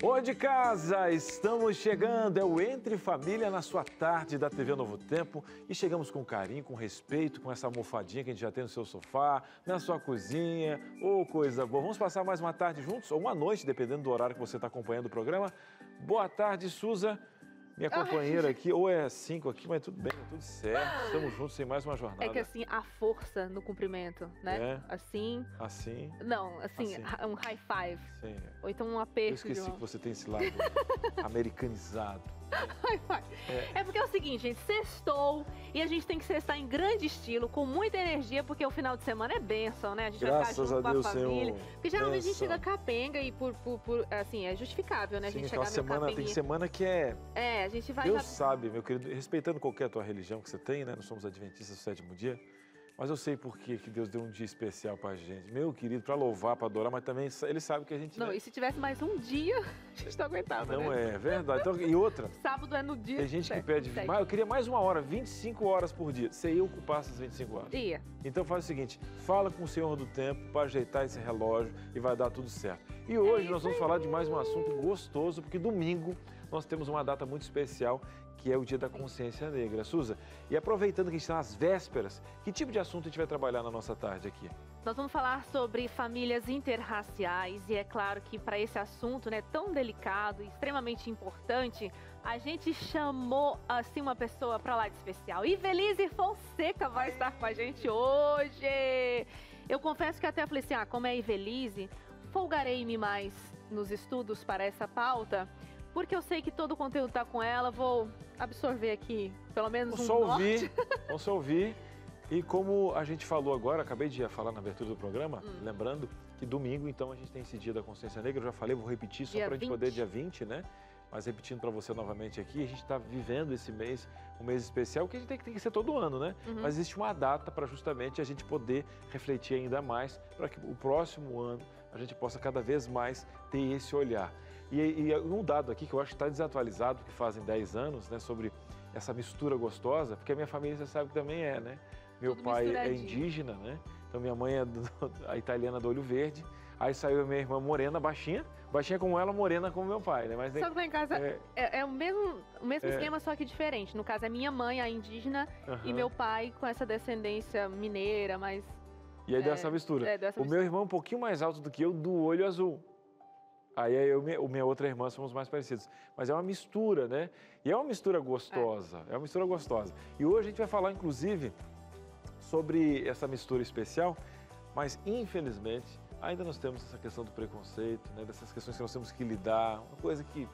Oi de casa, estamos chegando, é o Entre Família na sua tarde da TV Novo Tempo e chegamos com carinho, com respeito, com essa almofadinha que a gente já tem no seu sofá, na sua cozinha, coisa boa. Vamos passar mais uma tarde juntos, ou uma noite, dependendo do horário que você está acompanhando o programa. Boa tarde, Suza, minha companheira aqui, ou é 5 aqui, mas tudo bem, tudo certo, estamos juntos em mais uma jornada. É que assim, a força no cumprimento, né? É. Assim. Assim? Não, assim, um high five. Sim. Ou então um aperto. Eu esqueci que você tem esse lado americanizado. É porque é o seguinte, gente, sextou e a gente tem que sextar em grande estilo, com muita energia, porque o final de semana é bênção, né? A gente vai ficar junto com a família. Porque geralmente a gente chega capenga e assim, é justificável, né? A gente chegar meio capenga. Tem semana que é... É, a gente vai... Deus sabe, meu querido, respeitando qualquer tua religião que você tem, né? Nós somos adventistas do sétimo dia. Mas eu sei por que Deus deu um dia especial pra gente. Meu querido, pra louvar, pra adorar, mas também ele sabe que a gente... Não, e se tivesse mais um dia, a gente não aguentava, não, né? é verdade. Então, e outra... Sábado é no dia... Tem gente que pede... Mas eu queria mais uma hora, 25 horas por dia. Você ia ocupar essas 25 horas. Ia. Então faz o seguinte, fala com o Senhor do Tempo para ajeitar esse relógio e vai dar tudo certo. E hoje nós vamos falar de mais um assunto gostoso, porque domingo nós temos uma data muito especial, que é o Dia da Consciência Negra. Suza, e aproveitando que a gente está nas vésperas, que tipo de assunto a gente vai trabalhar na nossa tarde aqui? Nós vamos falar sobre famílias interraciais e é claro que para esse assunto, né, tão delicado e extremamente importante, a gente chamou assim uma pessoa para lá de especial. Ivelise Fonseca vai estar com a gente hoje. Eu confesso que até falei assim, como é a Ivelise, folgarei-me mais nos estudos para essa pauta, porque eu sei que todo o conteúdo está com ela, vou absorver aqui pelo menos norte. Vamos só ouvir. E como a gente falou agora, acabei de falar na abertura do programa, lembrando que domingo, então, a gente tem esse Dia da Consciência Negra. Eu já falei, vou repetir só para a gente poder, dia 20, né? Mas repetindo para você novamente aqui, a gente está vivendo esse mês, um mês especial, que a gente tem que ser todo ano, né? Mas existe uma data para justamente a gente poder refletir ainda mais, para que o próximo ano a gente possa cada vez mais ter esse olhar. E um dado aqui que eu acho que está desatualizado, que fazem 10 anos, né? Sobre essa mistura gostosa, porque a minha família, você sabe que também é, né? Meu pai é indígena, né? Então minha mãe é a italiana do olho verde. Aí saiu a minha irmã morena, baixinha como ela, morena como meu pai, né? Mas só que lá em casa é o mesmo esquema, só que diferente. No caso, é minha mãe, a indígena, e meu pai com essa descendência mineira, mas... E aí deu essa mistura. Meu irmão é um pouquinho mais alto do que eu, do olho azul. Aí eu e minha outra irmã somos mais parecidos. Mas é uma mistura, né? E é uma mistura gostosa, é uma mistura gostosa. E hoje a gente vai falar, inclusive, sobre essa mistura especial, mas infelizmente ainda nós temos essa questão do preconceito, né? Dessas questões que nós temos que lidar, uma coisa que,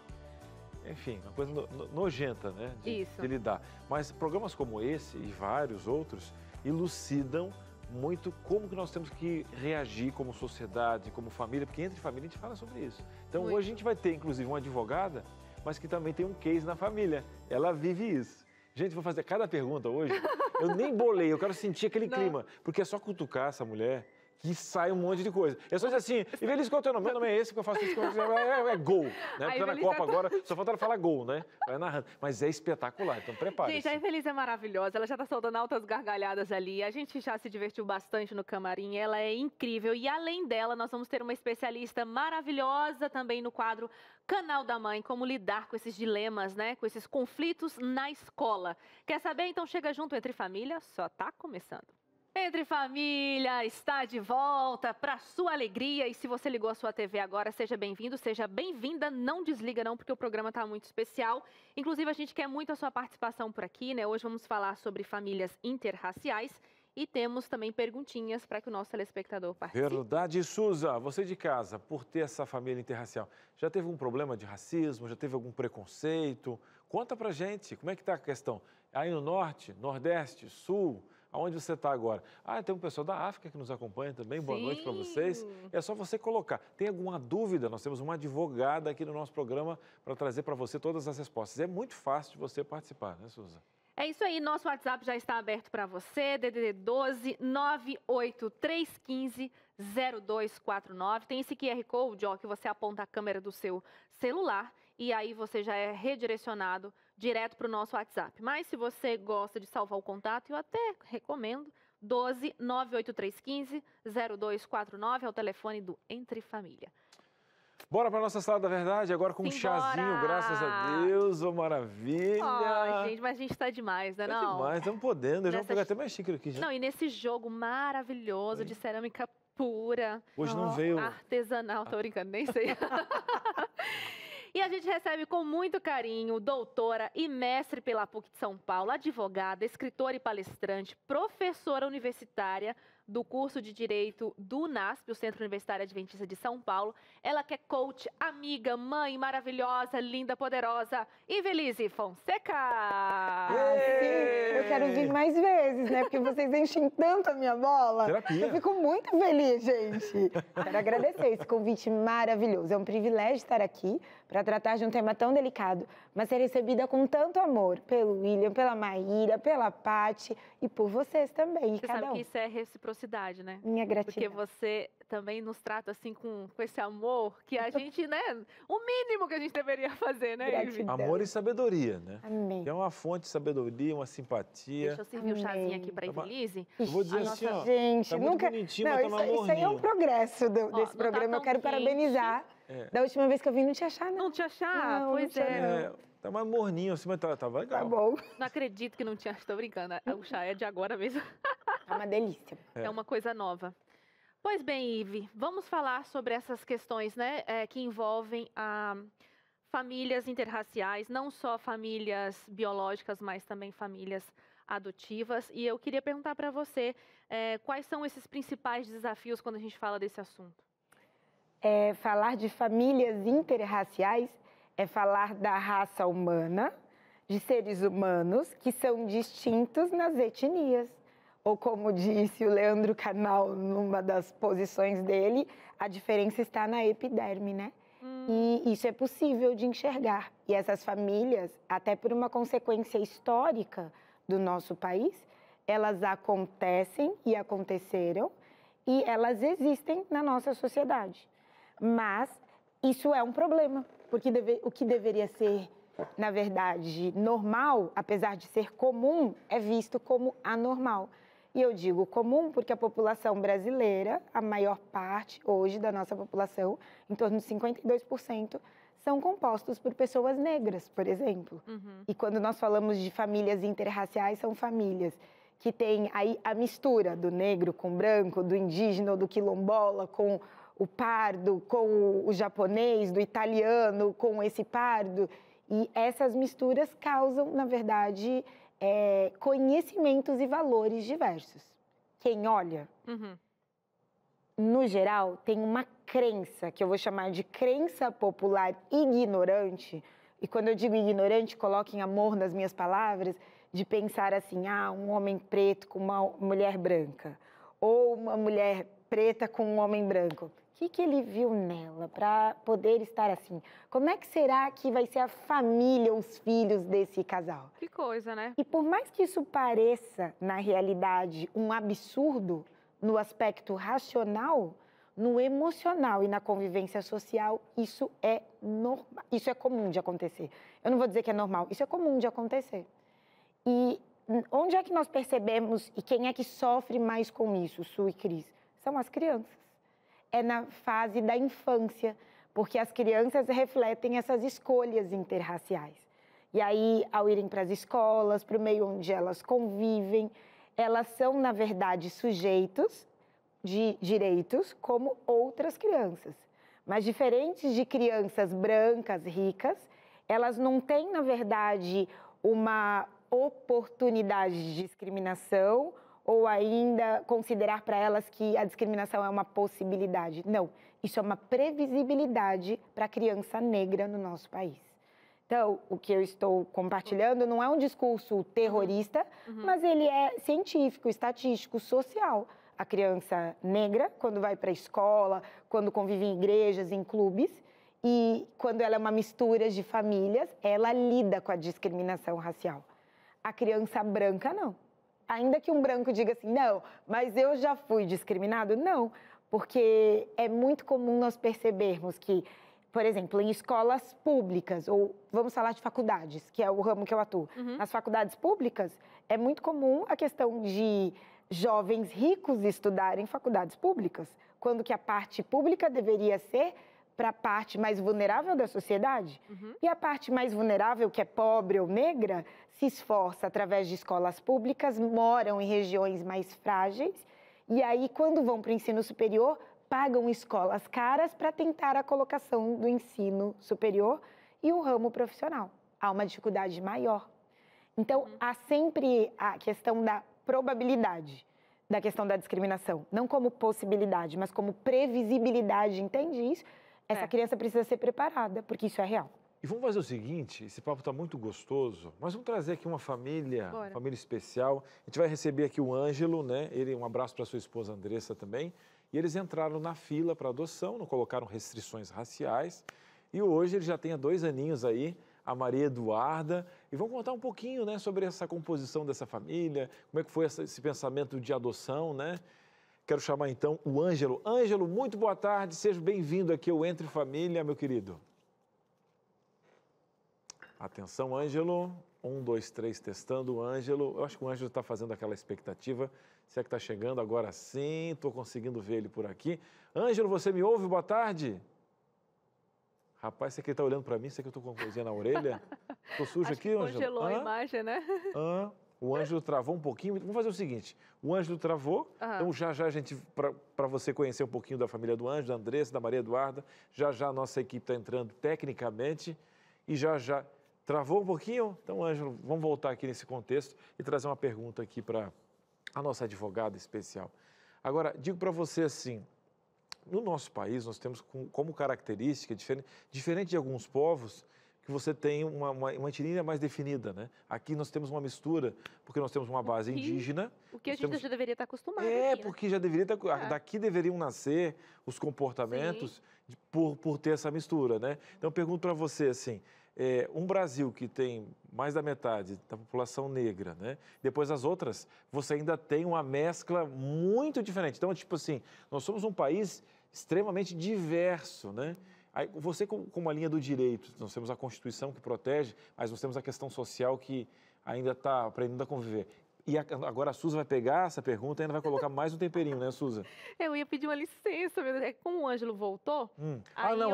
enfim, uma coisa nojenta, né? De lidar. Mas programas como esse e vários outros elucidam muito como que nós temos que reagir como sociedade, como família, porque entre família a gente fala sobre isso. Então hoje a gente vai ter, inclusive, uma advogada, mas que também tem um case na família. Ela vive isso. Gente, vou fazer cada pergunta hoje. Eu nem bolei, eu quero sentir aquele clima. Porque é só cutucar essa mulher que sai um monte de coisa. É só dizer assim, Ivelise, qual é o teu nome? Meu nome é esse, porque eu faço isso, é gol. Né? Porque na Copa agora, só falta ela falar gol, né? Vai narrando. Mas é espetacular, então prepare-se. Gente, a Ivelise é maravilhosa, ela já tá soltando altas gargalhadas ali. A gente já se divertiu bastante no camarim, ela é incrível. E além dela, nós vamos ter uma especialista maravilhosa também no quadro Canal da Mãe, como lidar com esses dilemas, né? Com esses conflitos na escola. Quer saber? Então chega junto Entre Família, só tá começando. Entre Família está de volta para sua alegria e se você ligou a sua TV agora, seja bem-vindo, seja bem-vinda, não desliga não porque o programa está muito especial. Inclusive a gente quer muito a sua participação por aqui, né? Hoje vamos falar sobre famílias interraciais e temos também perguntinhas para que o nosso telespectador participe. Verdade, Suza, você de casa, por ter essa família interracial, já teve um problema de racismo, já teve algum preconceito? Conta pra gente, como é que está a questão? Aí no Norte, Nordeste, Sul... Aonde você está agora? Tem um pessoal da África que nos acompanha também. Boa noite para vocês. É só você colocar. Tem alguma dúvida? Nós temos uma advogada aqui no nosso programa para trazer para você todas as respostas. É muito fácil de você participar, né, Suza? É isso aí, nosso WhatsApp já está aberto para você, DDD 12 98315 0249. Tem esse QR Code, que você aponta a câmera do seu celular e aí você já é redirecionado direto para o nosso WhatsApp. Mas se você gosta de salvar o contato, eu até recomendo, 12 98315 0249 é o telefone do Entre Família. Bora para nossa sala da verdade, agora com um chazinho, graças a Deus, maravilha. Oh, gente, mas a gente tá demais, né, não? Demais, estamos podendo, eu já vou pegar até mais xícara aqui já. Não, e nesse jogo maravilhoso de cerâmica pura. Hoje não veio... Artesanal, tô brincando, nem sei. E a gente recebe com muito carinho doutora e mestre pela PUC de São Paulo, advogada, escritora e palestrante, professora universitária do curso de Direito do UNASP, o Centro Universitário Adventista de São Paulo. Ela que é coach, amiga, mãe maravilhosa, linda, poderosa, Ivelise Fonseca! Sim, eu quero vir mais vezes, né? Porque vocês enchem tanto a minha bola. Terapia. Eu fico muito feliz, gente. Quero agradecer esse convite maravilhoso. É um privilégio estar aqui para tratar de um tema tão delicado, mas ser recebida com tanto amor pelo William, pela Maíra, pela Paty e por vocês também. Você sabe que isso é reciprocidade, né? Minha gratidão. Porque você também nos trata assim com esse amor que a gente, né? O mínimo que a gente deveria fazer, né, Ivy? Amor e sabedoria, né? Amém. Que é uma fonte de sabedoria, uma simpatia. Deixa eu servir um chazinho aqui para Ivelise. Eu vou dizer assim, ó, gente, tá muito bonitinho, não, mas tá um amorninho. isso aí é um progresso desse programa. Eu quero parabenizar. Da última vez que eu vim, não tinha chá, não. Não tinha chá? Não, pois não é. Tá mais morninho assim, mas tá legal. Tá bom. Não acredito que não tinha, estou brincando. O chá é de agora mesmo. É uma delícia. É uma coisa nova. Pois bem, Ivy, vamos falar sobre essas questões, né, que envolvem famílias interraciais, não só famílias biológicas, mas também famílias adotivas. E eu queria perguntar para você, quais são esses principais desafios quando a gente fala desse assunto? Falar de famílias interraciais é falar da raça humana, de seres humanos que são distintos nas etnias. Ou como disse o Leandro Carnal numa das posições dele, a diferença está na epiderme, né? E isso é possível de enxergar. E essas famílias, até por uma consequência histórica do nosso país, elas acontecem e aconteceram e elas existem na nossa sociedade. Mas isso é um problema, porque o que deveria ser, na verdade, normal, apesar de ser comum, é visto como anormal. E eu digo comum porque a população brasileira, a maior parte hoje da nossa população, em torno de 52%, são compostos por pessoas negras, por exemplo. E quando nós falamos de famílias interraciais, são famílias que têm aí a mistura do negro com o branco, do indígena ou do quilombola com o pardo, com o japonês, do italiano, com esse pardo. E essas misturas causam, na verdade, conhecimentos e valores diversos. Quem olha, no geral, tem uma crença, que eu vou chamar de crença popular ignorante. E quando eu digo ignorante, coloquem amor nas minhas palavras, de pensar assim, um homem preto com uma mulher branca, ou uma mulher preta com um homem branco. O que ele viu nela para poder estar assim? Como é que será que vai ser a família, os filhos desse casal? Que coisa, né? E por mais que isso pareça, na realidade, um absurdo no aspecto racional, no emocional e na convivência social, isso é normal, isso é comum de acontecer. Eu não vou dizer que é normal, isso é comum de acontecer. E onde é que nós percebemos e quem é que sofre mais com isso, Su e Cris? São as crianças. É na fase da infância, porque as crianças refletem essas escolhas interraciais. E aí, ao irem para as escolas, para o meio onde elas convivem, elas são, na verdade, sujeitos de direitos como outras crianças. Mas diferentes de crianças brancas, ricas, elas não têm, na verdade, uma oportunidade de discriminação ou ainda considerar para elas que a discriminação é uma possibilidade. Não, isso é uma previsibilidade para a criança negra no nosso país. Então, o que eu estou compartilhando não é um discurso terrorista, mas ele é científico, estatístico, social. A criança negra, quando vai para a escola, quando convive em igrejas, em clubes, e quando ela é uma mistura de famílias, ela lida com a discriminação racial. A criança branca, não. Ainda que um branco diga assim, não, mas eu já fui discriminado, não. Porque é muito comum nós percebermos que, por exemplo, em escolas públicas, ou vamos falar de faculdades, que é o ramo que eu atuo. Nas faculdades públicas, é muito comum a questão de jovens ricos estudarem em faculdades públicas, quando que a parte pública deveria ser para a parte mais vulnerável da sociedade. E a parte mais vulnerável, que é pobre ou negra, se esforça através de escolas públicas, moram em regiões mais frágeis, e aí, quando vão para o ensino superior, pagam escolas caras para tentar a colocação do ensino superior e o ramo profissional. Há uma dificuldade maior. Então, há sempre a questão da probabilidade da questão da discriminação. Não como possibilidade, mas como previsibilidade, entende isso? Essa criança precisa ser preparada, porque isso é real. E vamos fazer o seguinte, esse papo está muito gostoso, mas vamos trazer aqui uma família especial. A gente vai receber aqui o Ângelo, né? Um abraço para sua esposa Andressa também. E eles entraram na fila para adoção, não colocaram restrições raciais. E hoje ele já tem há 2 aninhos aí, a Maria Eduarda. E vamos contar um pouquinho, né, sobre essa composição dessa família, como é que foi esse pensamento de adoção, né? Quero chamar então o Ângelo. Ângelo, muito boa tarde, seja bem-vindo aqui ao Entre Família, meu querido. Atenção, Ângelo. 1, 2, 3, testando o Ângelo. Eu acho que o Ângelo está fazendo aquela expectativa. Se é que está chegando, agora sim, estou conseguindo ver ele por aqui. Ângelo, você me ouve? Boa tarde. Rapaz, você aqui está olhando para mim, você que eu estou com coisinha na orelha? Estou sujo aqui, Ângelo? Congelou a imagem, né? O Ângelo travou um pouquinho. Vamos fazer o seguinte, o Ângelo travou, então já a gente, para você conhecer um pouquinho da família do Ângelo, da Andressa, da Maria Eduarda, já a nossa equipe está entrando tecnicamente e já travou um pouquinho. Então, Ângelo, vamos voltar aqui nesse contexto e trazer uma pergunta aqui para a nossa advogada especial. Agora, digo para você assim, no nosso país nós temos como característica, diferente de alguns povos, que você tem uma etnia mais definida, né? Aqui nós temos uma mistura, porque nós temos uma base indígena. O que a gente já deveria estar acostumado aqui, né? Porque já deveria estar... Daqui deveriam nascer os comportamentos por ter essa mistura, né? Então, eu pergunto para você, assim, um Brasil que tem mais da metade da população negra, né? Depois as outras, você ainda tem uma mescla muito diferente. Então, tipo assim, nós somos um país extremamente diverso, né? Aí, você com uma linha do direito, nós temos a Constituição que protege, mas nós temos a questão social que ainda está aprendendo a conviver. E agora a Suza vai pegar essa pergunta e ainda vai colocar mais um temperinho, né, Suza? Eu ia pedir uma licença, como o Ângelo voltou... Não,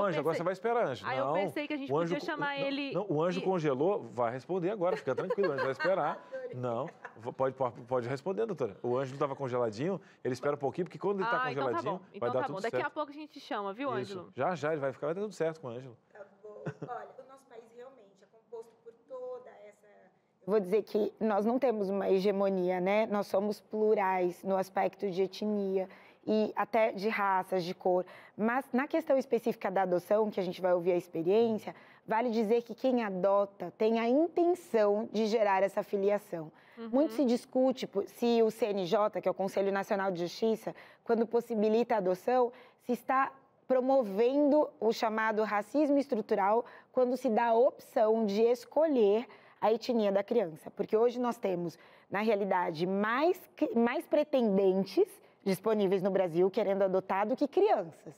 Ângelo, agora você vai esperar, Ângelo. Aí eu pensei que a gente podia chamar ele... Não, o Ângelo congelou, vai responder agora, fica tranquilo, o Ângelo vai esperar. Não, pode responder, doutora. O Ângelo estava congeladinho, ele espera um pouquinho, porque quando ele está congeladinho, vai dar tudo certo. Daqui a pouco a gente chama, viu, Ângelo? Já, ele vai dar tudo certo com o Ângelo. Tá bom. Olha, o nosso país realmente é composto por toda essa... Vou dizer que nós não temos uma hegemonia, né? Nós somos plurais no aspecto de etnia e até de raças, de cor. Mas na questão específica da adoção, que a gente vai ouvir a experiência, vale dizer que quem adota tem a intenção de gerar essa filiação. Muito se discute se o CNJ, que é o Conselho Nacional de Justiça, quando possibilita a adoção, se está promovendo o chamado racismo estrutural quando se dá a opção de escolher a etnia da criança. Porque hoje nós temos, na realidade, mais pretendentes disponíveis no Brasil querendo adotar do que crianças.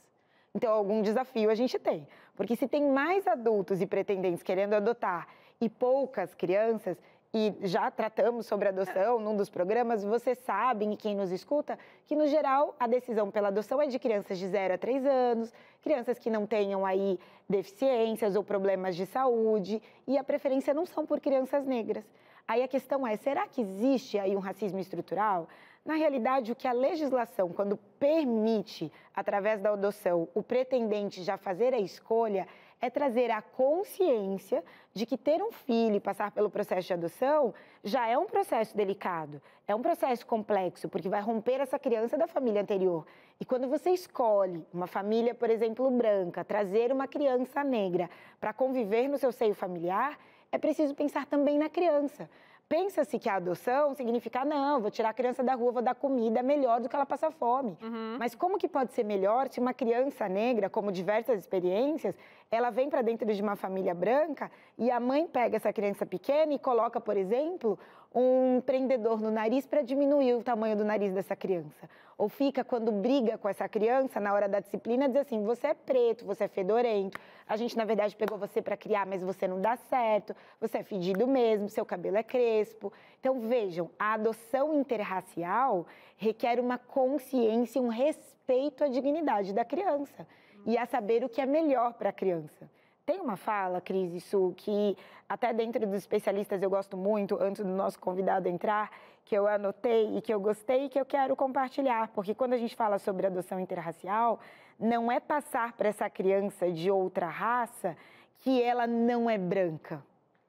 Então, algum desafio a gente tem. Porque se tem mais adultos e pretendentes querendo adotar e poucas crianças, e já tratamos sobre adoção num dos programas, vocês sabem, e quem nos escuta, que no geral a decisão pela adoção é de crianças de 0 a 3 anos, crianças que não tenham aí deficiências ou problemas de saúde, e a preferência não são por crianças negras. Aí a questão é, será que existe aí um racismo estrutural? Na realidade, o que a legislação, quando permite, através da adoção, o pretendente já fazer a escolha, é trazer a consciência de que ter um filho e passar pelo processo de adoção já é um processo delicado, é um processo complexo, porque vai romper essa criança da família anterior. E quando você escolhe uma família, por exemplo, branca, trazer uma criança negra para conviver no seu seio familiar, é preciso pensar também na criança. Pensa-se que a adoção significa, não, vou tirar a criança da rua, vou dar comida, melhor do que ela passar fome. Mas como que pode ser melhor se uma criança negra, como diversas experiências, ela vem para dentro de uma família branca e a mãe pega essa criança pequena e coloca, por exemplo, um prendedor no nariz para diminuir o tamanho do nariz dessa criança. Ou fica, quando briga com essa criança, na hora da disciplina, diz assim, você é preto, você é fedorento, a gente, na verdade, pegou você para criar, mas você não dá certo, você é fedido mesmo, seu cabelo é crespo. Então, vejam, a adoção interracial requer uma consciência e um respeito à dignidade da criança. e a saber o que é melhor para a criança. Tem uma fala, Cris e Su, que até dentro dos especialistas eu gosto muito, antes do nosso convidado entrar, que eu anotei e que eu gostei e que eu quero compartilhar, porque quando a gente fala sobre adoção interracial, não é passar para essa criança de outra raça que ela não é branca,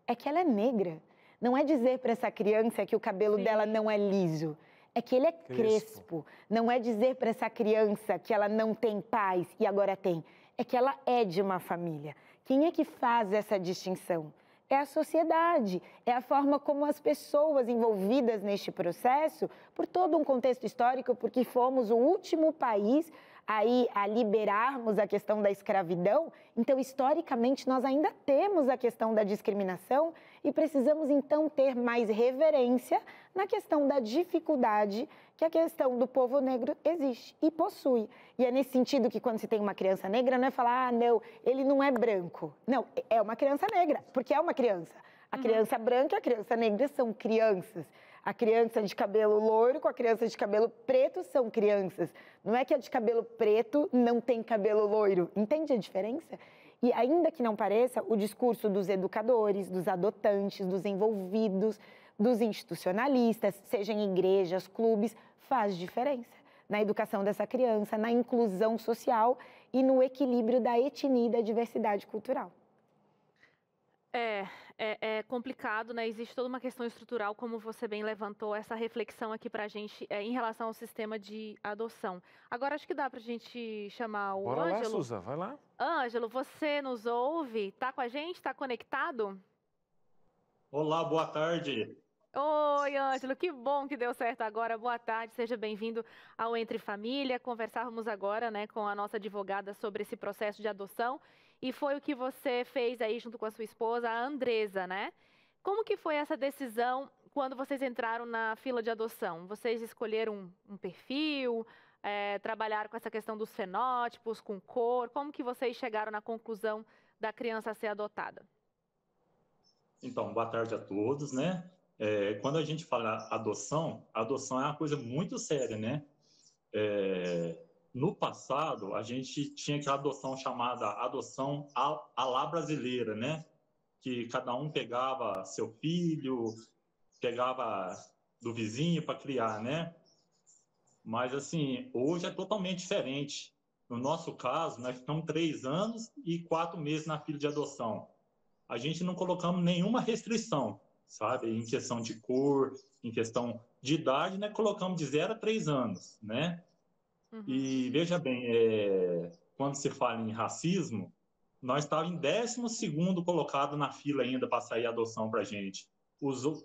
é que ela é negra. Não é dizer para essa criança que o cabelo dela não é liso, é que ele é crespo. Não é dizer para essa criança que ela não tem pais e agora tem, é que ela é de uma família. Quem é que faz essa distinção? É a sociedade, é a forma como as pessoas envolvidas neste processo, por todo um contexto histórico, porque fomos o último país aí a liberarmos a questão da escravidão, então, historicamente, nós ainda temos a questão da discriminação e precisamos, então, ter mais reverência na questão da dificuldade que a questão do povo negro existe e possui. E é nesse sentido que, quando se tem uma criança negra, não é falar, ah, não, ele não é branco. Não, é uma criança negra, porque é uma criança. A criança branca e a criança negra são crianças. A criança de cabelo loiro com a criança de cabelo preto são crianças. Não é que a de cabelo preto não tem cabelo loiro. Entende a diferença? E ainda que não pareça, o discurso dos educadores, dos adotantes, dos envolvidos, dos institucionalistas, seja em igrejas, clubes, faz diferença na educação dessa criança, na inclusão social e no equilíbrio da etnia e da diversidade cultural. É complicado, né? Existe toda uma questão estrutural, como você bem levantou, essa reflexão aqui pra gente em relação ao sistema de adoção. Agora, acho que dá pra gente chamar o Bora Ângelo. lá, Suza, vai lá. Ângelo, você nos ouve? Tá com a gente? Tá conectado? Olá, boa tarde. Oi, Ângelo, que bom que deu certo agora. Boa tarde, seja bem-vindo ao Entre Família. Conversávamos agora, né, com a nossa advogada sobre esse processo de adoção. E foi o que você fez aí junto com a sua esposa, a Andresa, né? Como que foi essa decisão quando vocês entraram na fila de adoção? Vocês escolheram um perfil, trabalharam com essa questão dos fenótipos, com cor? Como que vocês chegaram na conclusão da criança ser adotada? Então, boa tarde a todos, né? Quando a gente fala adoção é uma coisa muito séria, né? No passado, a gente tinha aquela adoção chamada adoção à la brasileira, né? Que cada um pegava seu filho, pegava do vizinho para criar, né? Mas, assim, hoje é totalmente diferente. No nosso caso, nós ficamos 3 anos e 4 meses na fila de adoção. A gente não colocamos nenhuma restrição, sabe? Em questão de cor, em questão de idade, né? Colocamos de 0 a 3 anos, né? E veja bem, quando se fala em racismo, nós estávamos em 12º colocado na fila ainda para sair a adoção para a gente.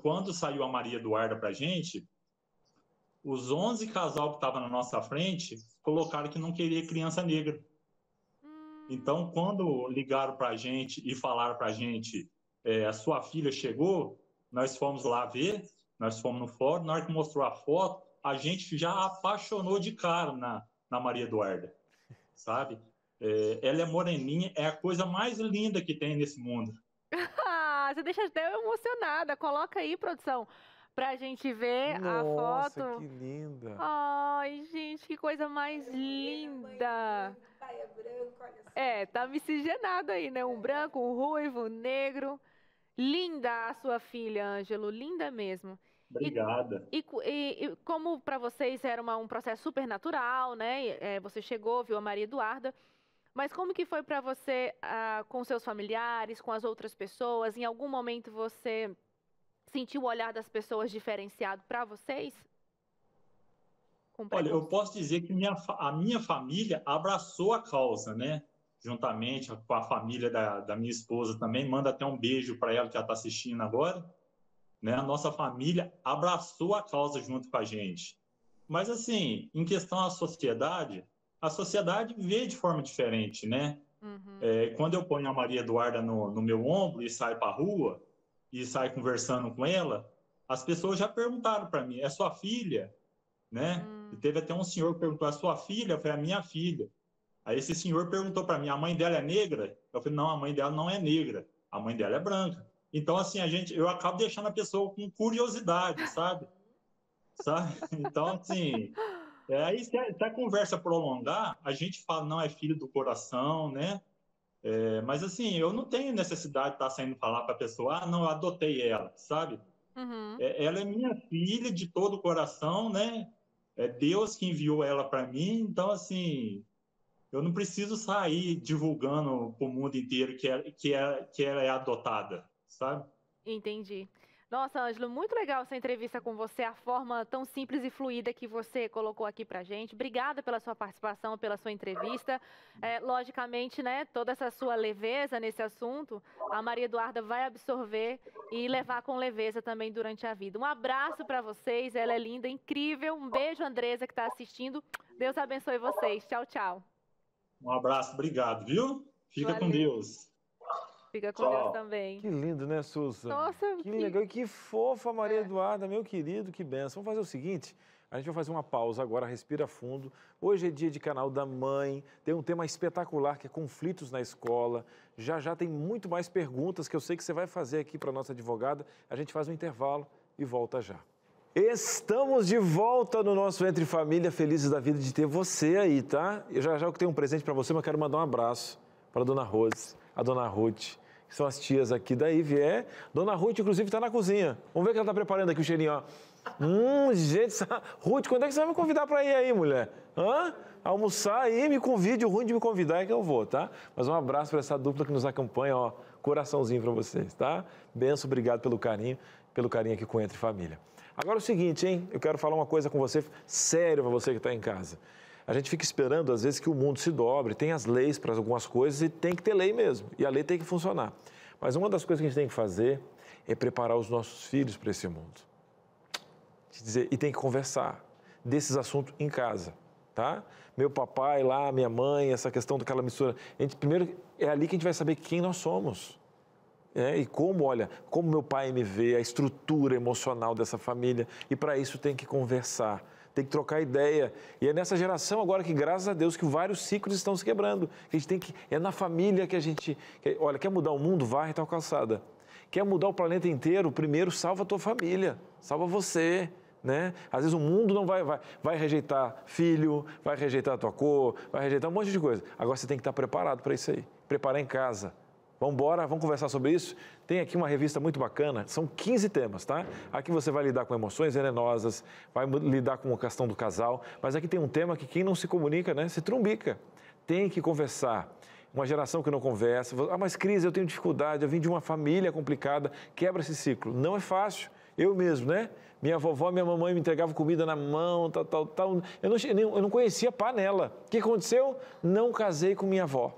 Quando saiu a Maria Eduarda para a gente, os 11 casal que estavam na nossa frente colocaram que não queria criança negra. Então, quando ligaram para a gente e falaram para a gente, a sua filha chegou, nós fomos lá ver, nós fomos no fórum, na hora que mostrou a foto, a gente já apaixonou de cara na Maria Eduarda, sabe? Ela é moreninha, é a coisa mais linda que tem nesse mundo. Você deixa até eu emocionada. Coloca aí, produção, pra gente ver a foto. Nossa, que linda. Ai, gente, que coisa mais linda. Pai é branco, olha só. Tá miscigenado aí, né? Um branco, um ruivo, um negro. Linda a sua filha, Ângelo, linda mesmo. Obrigada. E como para vocês era um processo super natural, né? Você chegou, viu a Maria Eduarda, mas como que foi para você com seus familiares, com as outras pessoas? Em algum momento você sentiu o olhar das pessoas diferenciado para vocês? Olha, eu posso dizer que a minha família abraçou a causa, né? Juntamente com a família da minha esposa também. Manda até um beijo para ela que ela está assistindo agora. Né? A nossa família abraçou a causa junto com a gente. Mas, assim, em questão à sociedade, a sociedade vê de forma diferente, né? Quando eu ponho a Maria Eduarda no meu ombro e saio para a rua, e saio conversando com ela, as pessoas já perguntaram para mim, é sua filha? Né? E teve até um senhor que perguntou, é sua filha? Eu falei, é minha filha. Aí esse senhor perguntou para mim, a mãe dela é negra? Eu falei, não, a mãe dela não é negra, a mãe dela é branca. Então, assim, eu acabo deixando a pessoa com curiosidade, sabe? Então, assim, Aí, se a conversa prolongar, a gente fala, não, é filho do coração, né? Mas, assim, eu não tenho necessidade de estar saindo falar para a pessoa, não, eu adotei ela, sabe? Uhum. Ela é minha filha de todo o coração, né? É Deus que enviou ela para mim, então, assim, eu não preciso sair divulgando para o mundo inteiro que ela é adotada, sabe? Entendi. Nossa, Ângelo, muito legal essa entrevista com você, a forma tão simples e fluida que você colocou aqui pra gente. Obrigada pela sua participação, pela sua entrevista. Logicamente, né, toda essa sua leveza nesse assunto, a Maria Eduarda vai absorver e levar com leveza também durante a vida. Um abraço para vocês, ela é linda, incrível. Um beijo, Andresa, que está assistindo. Deus abençoe vocês. Tchau, tchau. Um abraço, obrigado, viu? Fica Valeu. com Deus. Fica com Deus também. Que lindo, né, Susan? Nossa, que legal. E que fofa, Maria Eduarda, meu querido, que benção. Vamos fazer o seguinte, a gente vai fazer uma pausa agora, respira fundo. Hoje é dia de Canal da Mãe, tem um tema espetacular que é conflitos na escola. Já tem muito mais perguntas que eu sei que você vai fazer aqui para a nossa advogada. A gente faz um intervalo e volta já. Estamos de volta no nosso Entre Família, felizes da vida de ter você aí, tá? Eu já tenho um presente para você, mas eu quero mandar um abraço para a dona Rose, a dona Ruth, que são as tias aqui da IVE. Dona Ruth, inclusive, está na cozinha. Vamos ver o que ela está preparando aqui, o cheirinho, ó. Gente, Ruth, quando é que você vai me convidar para ir aí, mulher? Almoçar aí, me convide, o ruim de me convidar é que eu vou, tá? Mas um abraço para essa dupla que nos acompanha, ó, coraçãozinho para vocês, tá? Benção, obrigado pelo carinho aqui com Entre Família. Agora é o seguinte, hein? Eu quero falar uma coisa com você, sério para você que está em casa. A gente fica esperando, às vezes, que o mundo se dobre, tem as leis para algumas coisas e tem que ter lei mesmo, e a lei tem que funcionar. Mas uma das coisas que a gente tem que fazer é preparar os nossos filhos para esse mundo. E tem que conversar desses assuntos em casa, tá? Meu papai lá, minha mãe, essa questão daquela mistura. Primeiro, é ali que a gente vai saber quem nós somos. E como meu pai me vê, a estrutura emocional dessa família. E para isso tem que conversar. Tem que trocar ideia. E é nessa geração agora que, graças a Deus, que vários ciclos estão se quebrando. A gente é na família que a gente... quer mudar o mundo? Varre tal calçada. Quer mudar o planeta inteiro? Primeiro salva a tua família. Salva você, né? Às vezes o mundo não vai rejeitar filho, vai rejeitar a tua cor, vai rejeitar um monte de coisa. Agora você tem que estar preparado para isso aí. Preparar em casa. Vamos embora, vamos conversar sobre isso? Tem aqui uma revista muito bacana, são 15 temas, tá? Aqui você vai lidar com emoções venenosas, vai lidar com a questão do casal, mas aqui tem um tema que quem não se comunica, né, se trumbica. Tem que conversar. Uma geração que não conversa, mas Cris, eu tenho dificuldade, eu vim de uma família complicada, quebra esse ciclo. Não é fácil, eu mesmo, né? Minha vovó, minha mamãe me entregavam comida na mão, tal. Eu não conhecia panela. O que aconteceu? Não casei com minha avó.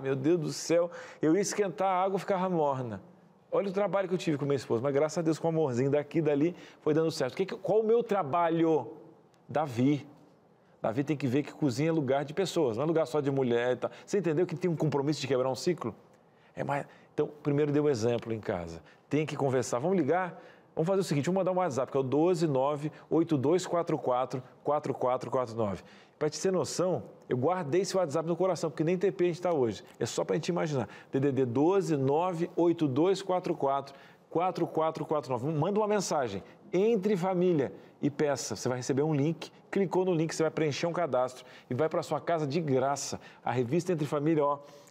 Meu Deus do céu, eu ia esquentar a água e ficava morna. Olha o trabalho que eu tive com minha esposa, mas graças a Deus com o amorzinho daqui e dali foi dando certo. Qual o meu trabalho? Davi tem que ver que cozinha é lugar de pessoas, não é lugar só de mulher e tal. Você entendeu que tem um compromisso de quebrar um ciclo? Então, primeiro dê um exemplo em casa. Tem que conversar. Vamos ligar? Vamos fazer o seguinte, vamos mandar um WhatsApp, que é o 12982444449. Para te ter noção, eu guardei esse WhatsApp no coração, porque nem TP a gente está hoje. É só para a gente imaginar. DDD 12982444449. Manda uma mensagem, Entre Família, e peça. Você vai receber um link, clicou no link, você vai preencher um cadastro e vai para sua casa de graça. A revista Entre Família,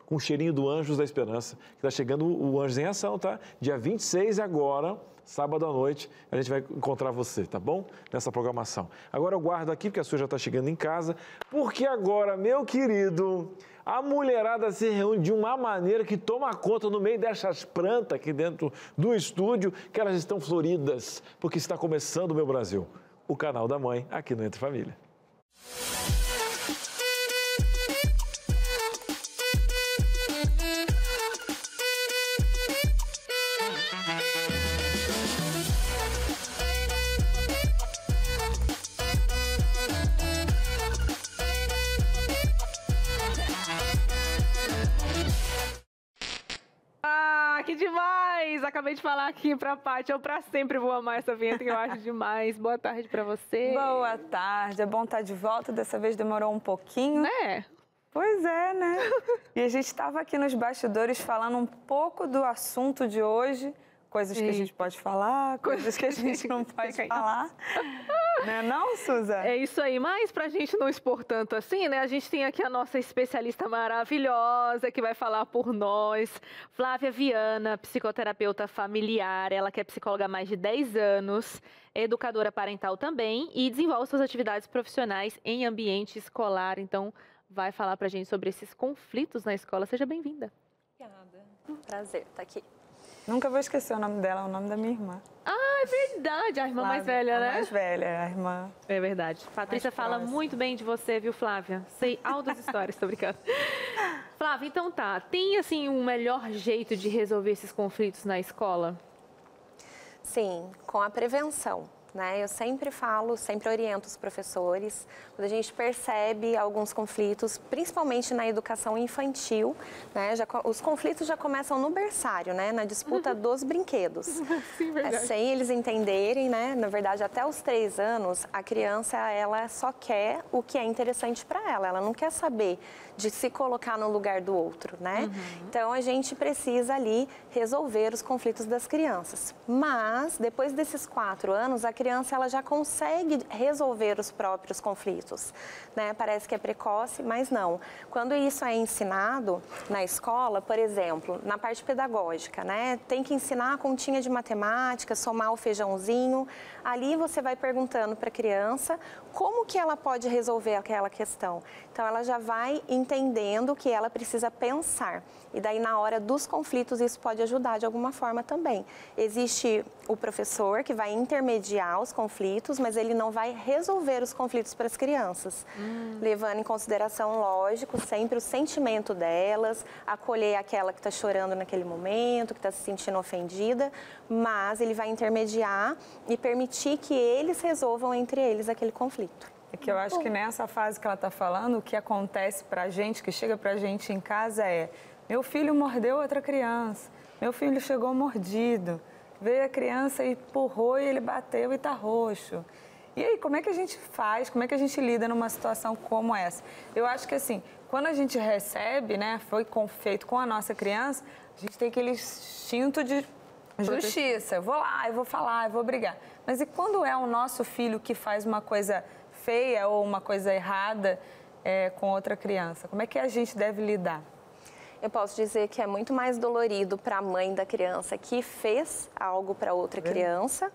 com o cheirinho do Anjos da Esperança, que está chegando o Anjos em Ação, tá? Dia 26 agora, sábado à noite, a gente vai encontrar você, tá bom? Nessa programação. Agora eu guardo aqui, porque a sua já está chegando em casa, porque agora, meu querido, a mulherada se reúne de uma maneira que toma conta no meio dessas plantas aqui dentro do estúdio, que elas estão floridas, porque está começando o Meu Brasil, o canal da mãe aqui no Entre Família. Que demais! Acabei de falar aqui pra Paty, eu pra sempre vou amar essa vinheta que eu acho demais. Boa tarde pra você. Boa tarde, é bom estar de volta, dessa vez demorou um pouquinho. Né? Pois é, né? E a gente estava aqui nos bastidores falando um pouco do assunto de hoje, coisas que a gente pode falar, coisas que a gente não pode falar. Não, Suza? É isso aí, mas pra gente não expor tanto assim, né? A gente tem aqui a nossa especialista maravilhosa que vai falar por nós, Flávia Viana, psicoterapeuta familiar, ela que é psicóloga há mais de 10 anos, é educadora parental também e desenvolve suas atividades profissionais em ambiente escolar, então vai falar pra gente sobre esses conflitos na escola. Seja bem-vinda. Obrigada. Prazer estar aqui. Nunca vou esquecer o nome dela, é o nome da minha irmã. Ah, é verdade, a irmã Flávia, mais velha, né? A mais velha, a irmã. É verdade. Patrícia fala muito bem de você, viu, Flávia? Sei altas histórias, tô brincando. Flávia, então tá. Tem, assim, um melhor jeito de resolver esses conflitos na escola? Sim, com a prevenção. Eu sempre falo, sempre oriento os professores, quando a gente percebe alguns conflitos, principalmente na educação infantil, os conflitos já começam no berçário, na disputa dos brinquedos. Sim, verdade. Sem eles entenderem, na verdade, até os 3 anos, a criança ela só quer o que é interessante para ela, ela não quer saber de se colocar no lugar do outro, Então, a gente precisa ali resolver os conflitos das crianças. Mas, depois desses 4 anos, a criança ela já consegue resolver os próprios conflitos, Parece que é precoce, mas não. Quando isso é ensinado na escola, por exemplo, na parte pedagógica, tem que ensinar a continha de matemática, somar o feijãozinho. Ali você vai perguntando para a criança como que ela pode resolver aquela questão. Então, ela já vai entendendo que ela precisa pensar. E daí, na hora dos conflitos, isso pode ajudar de alguma forma também. Existe o professor que vai intermediar os conflitos, mas ele não vai resolver os conflitos para as crianças. Levando em consideração, lógico, sempre o sentimento delas, acolher aquela que está chorando naquele momento, que está se sentindo ofendida, mas ele vai intermediar e permitir que eles resolvam entre eles aquele conflito. É que eu acho que nessa fase que ela está falando, o que acontece pra gente, que chega pra gente em casa é: meu filho mordeu outra criança, meu filho chegou mordido, veio a criança e empurrou e ele bateu e tá roxo. E aí, como é que a gente faz, como é que a gente lida numa situação como essa? Eu acho que assim, quando a gente recebe, foi feito com a nossa criança, a gente tem aquele instinto de justiça. Eu vou lá, eu vou falar, eu vou brigar. Mas e quando é o nosso filho que faz uma coisa feia ou uma coisa errada com outra criança? Como é que a gente deve lidar? Eu posso dizer que é muito mais dolorido para a mãe da criança que fez algo para outra criança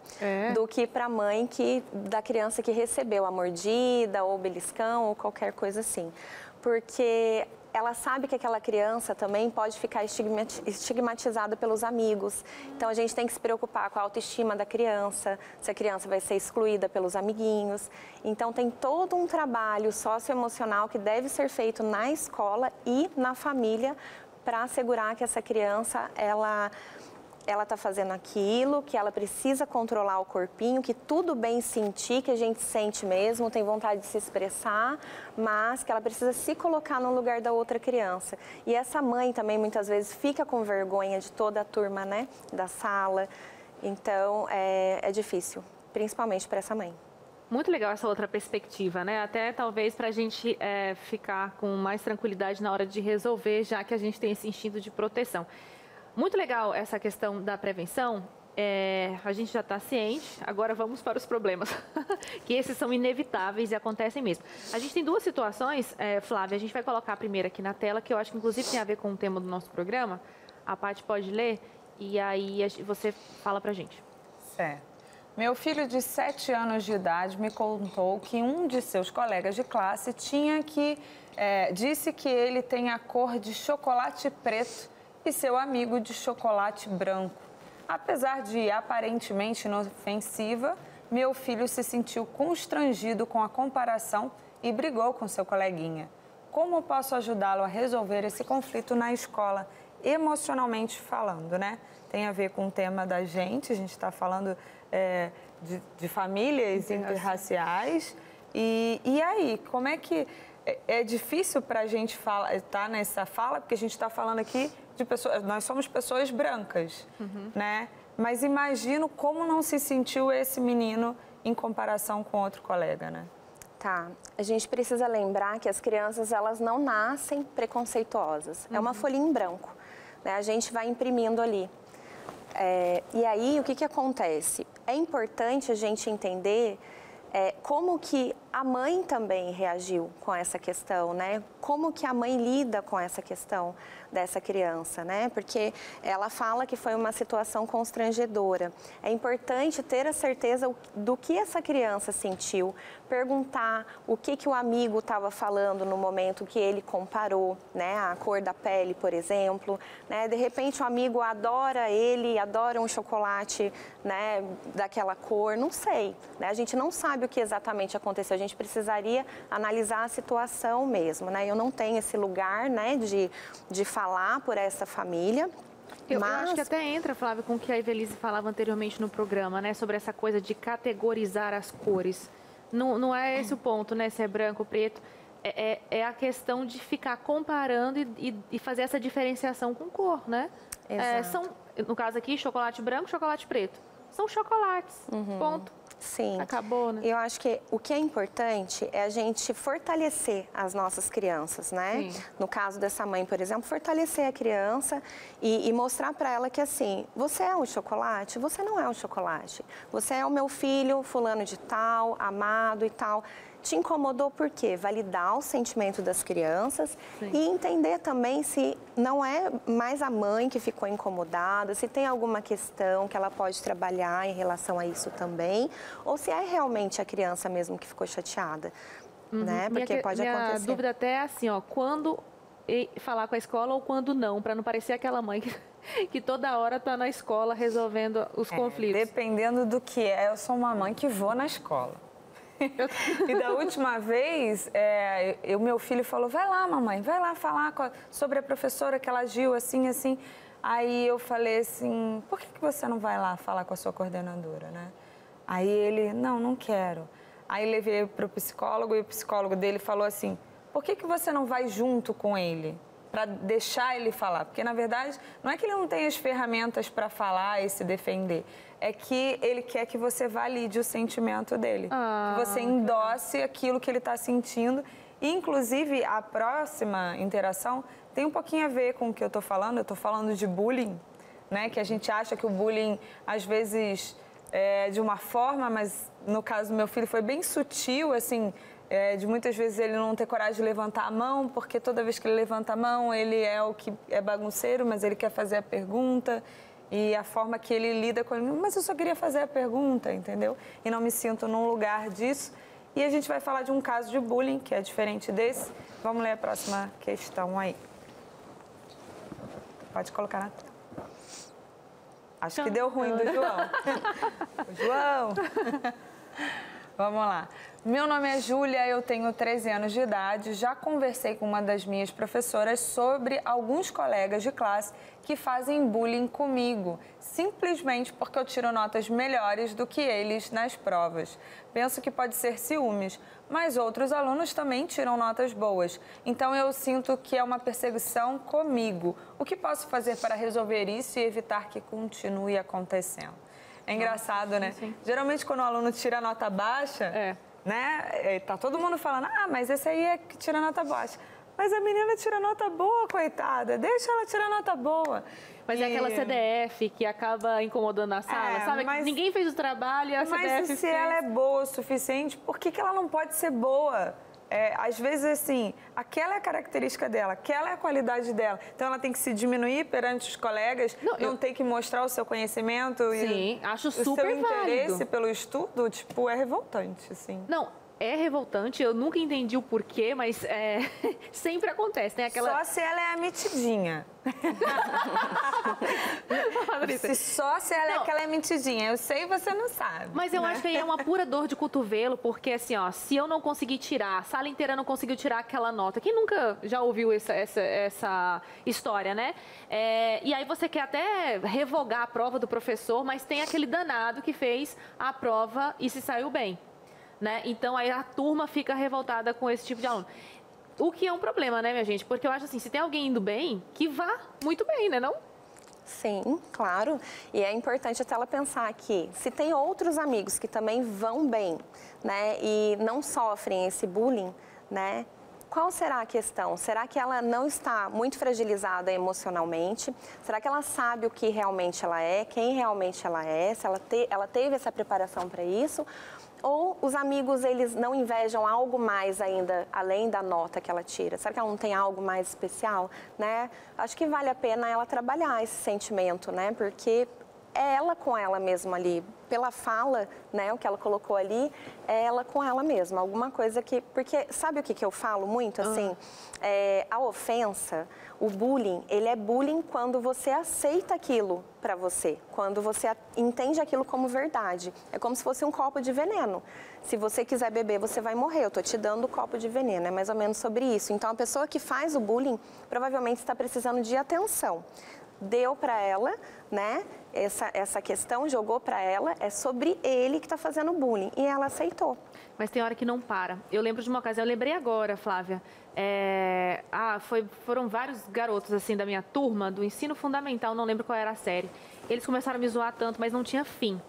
do que para a mãe da criança que recebeu a mordida ou o beliscão ou qualquer coisa assim. Porque ela sabe que aquela criança também pode ficar estigmatizada pelos amigos. Então, a gente tem que se preocupar com a autoestima da criança, se a criança vai ser excluída pelos amiguinhos. Então, tem todo um trabalho socioemocional que deve ser feito na escola e na família para assegurar que essa criança, ela está fazendo aquilo, que ela precisa controlar o corpinho, que tudo bem sentir, que a gente sente mesmo, tem vontade de se expressar, mas que ela precisa se colocar no lugar da outra criança. E essa mãe também, muitas vezes, fica com vergonha de toda a turma, da sala. Então, é difícil, principalmente para essa mãe. Muito legal essa outra perspectiva, Até talvez para a gente ficar com mais tranquilidade na hora de resolver, já que a gente tem esse instinto de proteção. Muito legal essa questão da prevenção, a gente já está ciente, agora vamos para os problemas, que esses são inevitáveis e acontecem mesmo. A gente tem 2 situações, Flávia, a gente vai colocar a primeira aqui na tela, que eu acho que inclusive tem a ver com o tema do nosso programa, a Paty pode ler e aí você fala para a gente. Certo. Meu filho de 7 anos de idade me contou que um de seus colegas de classe disse que ele tem a cor de chocolate preto e seu amigo de chocolate branco. Apesar de aparentemente inofensiva, meu filho se sentiu constrangido com a comparação e brigou com seu coleguinha. Como posso ajudá-lo a resolver esse conflito na escola, emocionalmente falando, Tem a ver com o tema da gente, a gente está falando de famílias interraciais. E aí, como é que... É difícil para a gente estar nessa fala, porque a gente está falando aqui de pessoas... Nós somos pessoas brancas, Mas imagino como não se sentiu esse menino em comparação com outro colega, Tá, a gente precisa lembrar que as crianças, elas não nascem preconceituosas. É uma folhinha em branco, A gente vai imprimindo ali. E aí, o que acontece? É importante a gente entender como que a mãe também reagiu com essa questão, né? Como que a mãe lida com essa questão dessa criança, né? Porque ela fala que foi uma situação constrangedora. É importante ter a certeza do que essa criança sentiu, perguntar o que o amigo estava falando no momento que ele comparou, né? A cor da pele, por exemplo, né? De repente o amigo adora um chocolate, né? Daquela cor, não sei, né? A gente não sabe o que exatamente aconteceu, a gente precisaria analisar a situação mesmo, né? Eu não tenho esse lugar, né? De falar por essa família. Eu acho que até entra, Flávia, com o que a Evelise falava anteriormente no programa, né? Sobre essa coisa de categorizar as cores. Não é esse o ponto, né? Se é branco, preto. É a questão de ficar comparando e fazer essa diferenciação com cor, né? Exato. No caso aqui, chocolate branco, chocolate preto. São chocolates, ponto. Sim. Acabou, né? Eu acho que o que é importante é a gente fortalecer as nossas crianças, né? Sim. No caso dessa mãe, por exemplo, fortalecer a criança e mostrar para ela que, assim, você é um chocolate? Você não é um chocolate. Você é o meu filho, fulano de tal, amado e tal. Te incomodou por quê? Validar o sentimento das crianças. Sim. E entender também se não é mais a mãe que ficou incomodada, se tem alguma questão que ela pode trabalhar em relação a isso também, ou se é realmente a criança mesmo que ficou chateada, né? Porque pode acontecer. Minha dúvida até é assim, ó, quando falar com a escola ou quando não, para não parecer aquela mãe que toda hora está na escola resolvendo os conflitos. Dependendo do que eu sou uma mãe que vou na escola. E da última vez, meu filho falou, vai lá, mamãe, vai lá falar sobre a professora que ela agiu assim, assim. Aí eu falei assim, por que você não vai lá falar com a sua coordenadora, né? Aí ele, não quero. Aí levei para o psicólogo e o psicólogo dele falou assim, por que você não vai junto com ele? Para deixar ele falar, porque na verdade não é que ele não tem as ferramentas para falar e se defender, é que ele quer que você valide o sentimento dele, que você endosse aquilo que ele está sentindo. E, inclusive, a próxima interação tem um pouquinho a ver com o que eu estou falando de bullying, né? Que a gente acha que o bullying, às vezes, é de uma forma, mas no caso do meu filho foi bem sutil, assim, de muitas vezes ele não ter coragem de levantar a mão, porque toda vez que ele levanta a mão, ele é o que é bagunceiro, mas ele quer fazer a pergunta. E a forma que ele lida com ele, mas eu só queria fazer a pergunta, entendeu? E não me sinto num lugar disso. E a gente vai falar de um caso de bullying, que é diferente desse. Vamos ler a próxima questão aí. Pode colocar na tela. Acho que deu ruim do João. João! Vamos lá. Meu nome é Júlia, eu tenho 13 anos de idade. Já conversei com uma das minhas professoras sobre alguns colegas de classe que fazem bullying comigo, simplesmente porque eu tiro notas melhores do que eles nas provas. Penso que pode ser ciúmes, mas outros alunos também tiram notas boas. Então eu sinto que é uma perseguição comigo. O que posso fazer para resolver isso e evitar que continue acontecendo? É engraçado, né? Sim. Geralmente quando o aluno tira nota baixa, né? Tá todo mundo falando, mas esse aí é que tira nota baixa. Mas a menina tira nota boa, coitada. Deixa ela tirar nota boa. Mas é aquela CDF que acaba incomodando a sala, sabe? Mas ninguém fez o trabalho e a CDF fez. Mas se ela é boa o suficiente, por que ela não pode ser boa? Às vezes, assim, aquela é a característica dela, aquela é a qualidade dela. Então, ela tem que se diminuir perante os colegas, não tem que mostrar o seu conhecimento. Sim, acho super válido. O seu interesse pelo estudo, tipo, é revoltante, assim. Não, é revoltante, eu nunca entendi o porquê, mas sempre acontece, né? Só se ela é a metidinha. Só se ela é aquela mentidinha. Eu sei e você não sabe. Mas eu acho que aí é uma pura dor de cotovelo, porque assim, ó, se eu não conseguir tirar, a sala inteira não conseguiu tirar aquela nota, quem nunca já ouviu essa história, né? E aí você quer até revogar a prova do professor, mas tem aquele danado que fez a prova e se saiu bem. Né? Então, aí a turma fica revoltada com esse tipo de aluno. O que é um problema, né, minha gente? Porque eu acho assim, se tem alguém indo bem, que vá muito bem, né, não? Sim, claro. E é importante até ela pensar que se tem outros amigos que também vão bem, né, e não sofrem esse bullying, né, qual será a questão? Será que ela não está muito fragilizada emocionalmente? Será que ela sabe o que realmente ela é, quem realmente ela é? Se ela teve essa preparação para isso? Ou os amigos, eles não invejam algo mais ainda, além da nota que ela tira? Será que ela não tem algo mais especial, né? Acho que vale a pena ela trabalhar esse sentimento, né? Porque é ela com ela mesma ali, pela fala, né, o que ela colocou ali, é ela com ela mesma, alguma coisa que... Porque sabe o que eu falo muito, assim? A ofensa, o bullying, ele é bullying quando você aceita aquilo pra você, quando você entende aquilo como verdade. É como se fosse um copo de veneno. Se você quiser beber, você vai morrer, eu tô te dando o copo de veneno, é mais ou menos sobre isso. Então, a pessoa que faz o bullying, provavelmente está precisando de atenção. Deu para ela, né, essa questão, jogou para ela, é sobre ele que está fazendo bullying, e ela aceitou. Mas tem hora que não para. Eu lembro de uma ocasião, eu lembrei agora, Flávia, foram vários garotos, assim, da minha turma, do ensino fundamental, não lembro qual era a série. Eles começaram a me zoar tanto, mas não tinha fim.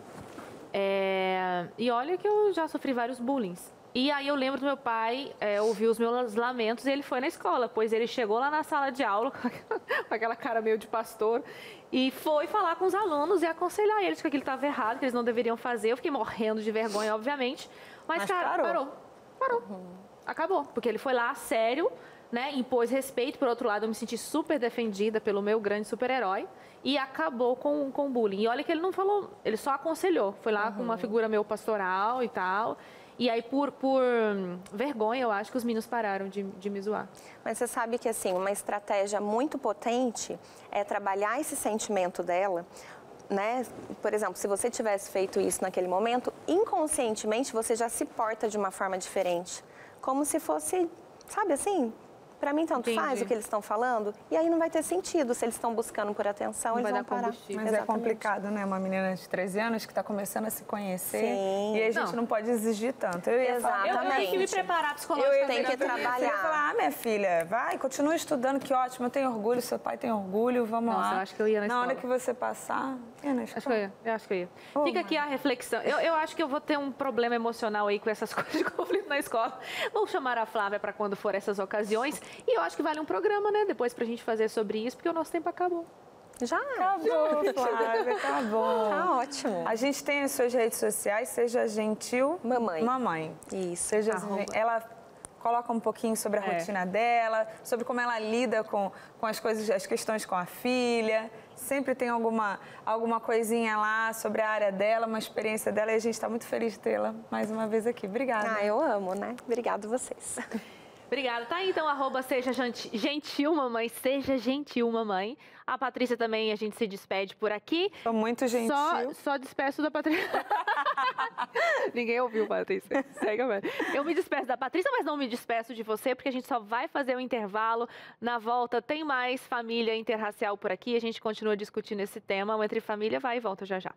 E olha que eu já sofri vários bullings. E aí eu lembro do meu pai ouvir os meus lamentos e ele foi na escola, pois ele chegou lá na sala de aula com aquela cara meio de pastor e foi falar com os alunos e aconselhar eles que aquilo estava errado, que eles não deveriam fazer. Eu fiquei morrendo de vergonha, obviamente, mas cara, parou. Acabou, porque ele foi lá, sério, né, impôs respeito. Por outro lado, eu me senti super defendida pelo meu grande super-herói e acabou com o bullying. E olha que ele não falou, ele só aconselhou, foi lá com uma figura meio pastoral e tal. E aí, por vergonha, eu acho que os meninos pararam de me zoar. Mas você sabe que, assim, uma estratégia muito potente é trabalhar esse sentimento dela, né? Por exemplo, se você tivesse feito isso naquele momento, inconscientemente você já se porta de uma forma diferente. Como se fosse, sabe assim? Pra mim, tanto faz o que eles estão falando. E aí não vai ter sentido. Se eles estão buscando por atenção, eles vão parar. Mas exatamente. É complicado, né? Uma menina de 13 anos que está começando a se conhecer. Sim. E a gente não pode exigir tanto. Exatamente. Eu tenho que me preparar psicologicamente. Eu tenho que trabalhar. Eu falar, minha filha, vai, continua estudando, que ótimo. Eu tenho orgulho, seu pai tem orgulho, vamos lá. Eu acho que eu ia na escola. Na hora que você passar, ia na escola. Eu acho que eu ia. Fica aqui a reflexão. Eu acho que eu vou ter um problema emocional aí com essas coisas de conflito na escola. Vou chamar a Flávia para quando for essas ocasiões. E eu acho que vale um programa, né? Depois pra gente fazer sobre isso, porque o nosso tempo acabou. Já? Acabou, Flávia, acabou. Tá ótimo. A gente tem as suas redes sociais, Seja Gentil Mamãe. Isso. Ela coloca um pouquinho sobre a rotina dela, sobre como ela lida com as coisas, as questões com a filha. Sempre tem alguma coisinha lá sobre a área dela, uma experiência dela, e a gente está muito feliz de tê-la mais uma vez aqui. Obrigada. Eu amo, né? Obrigado vocês. Obrigada. Tá aí, então, @seja gentil mamãe, seja gentil mamãe. A Patrícia também, a gente se despede por aqui. Tô muito gentil. Só despeço da Patrícia. Ninguém ouviu, Patrícia. Segue, eu me despeço da Patrícia, mas não me despeço de você, porque a gente só vai fazer um intervalo. Na volta tem mais família interracial por aqui. A gente continua discutindo esse tema. O Entre Família vai e volta já já.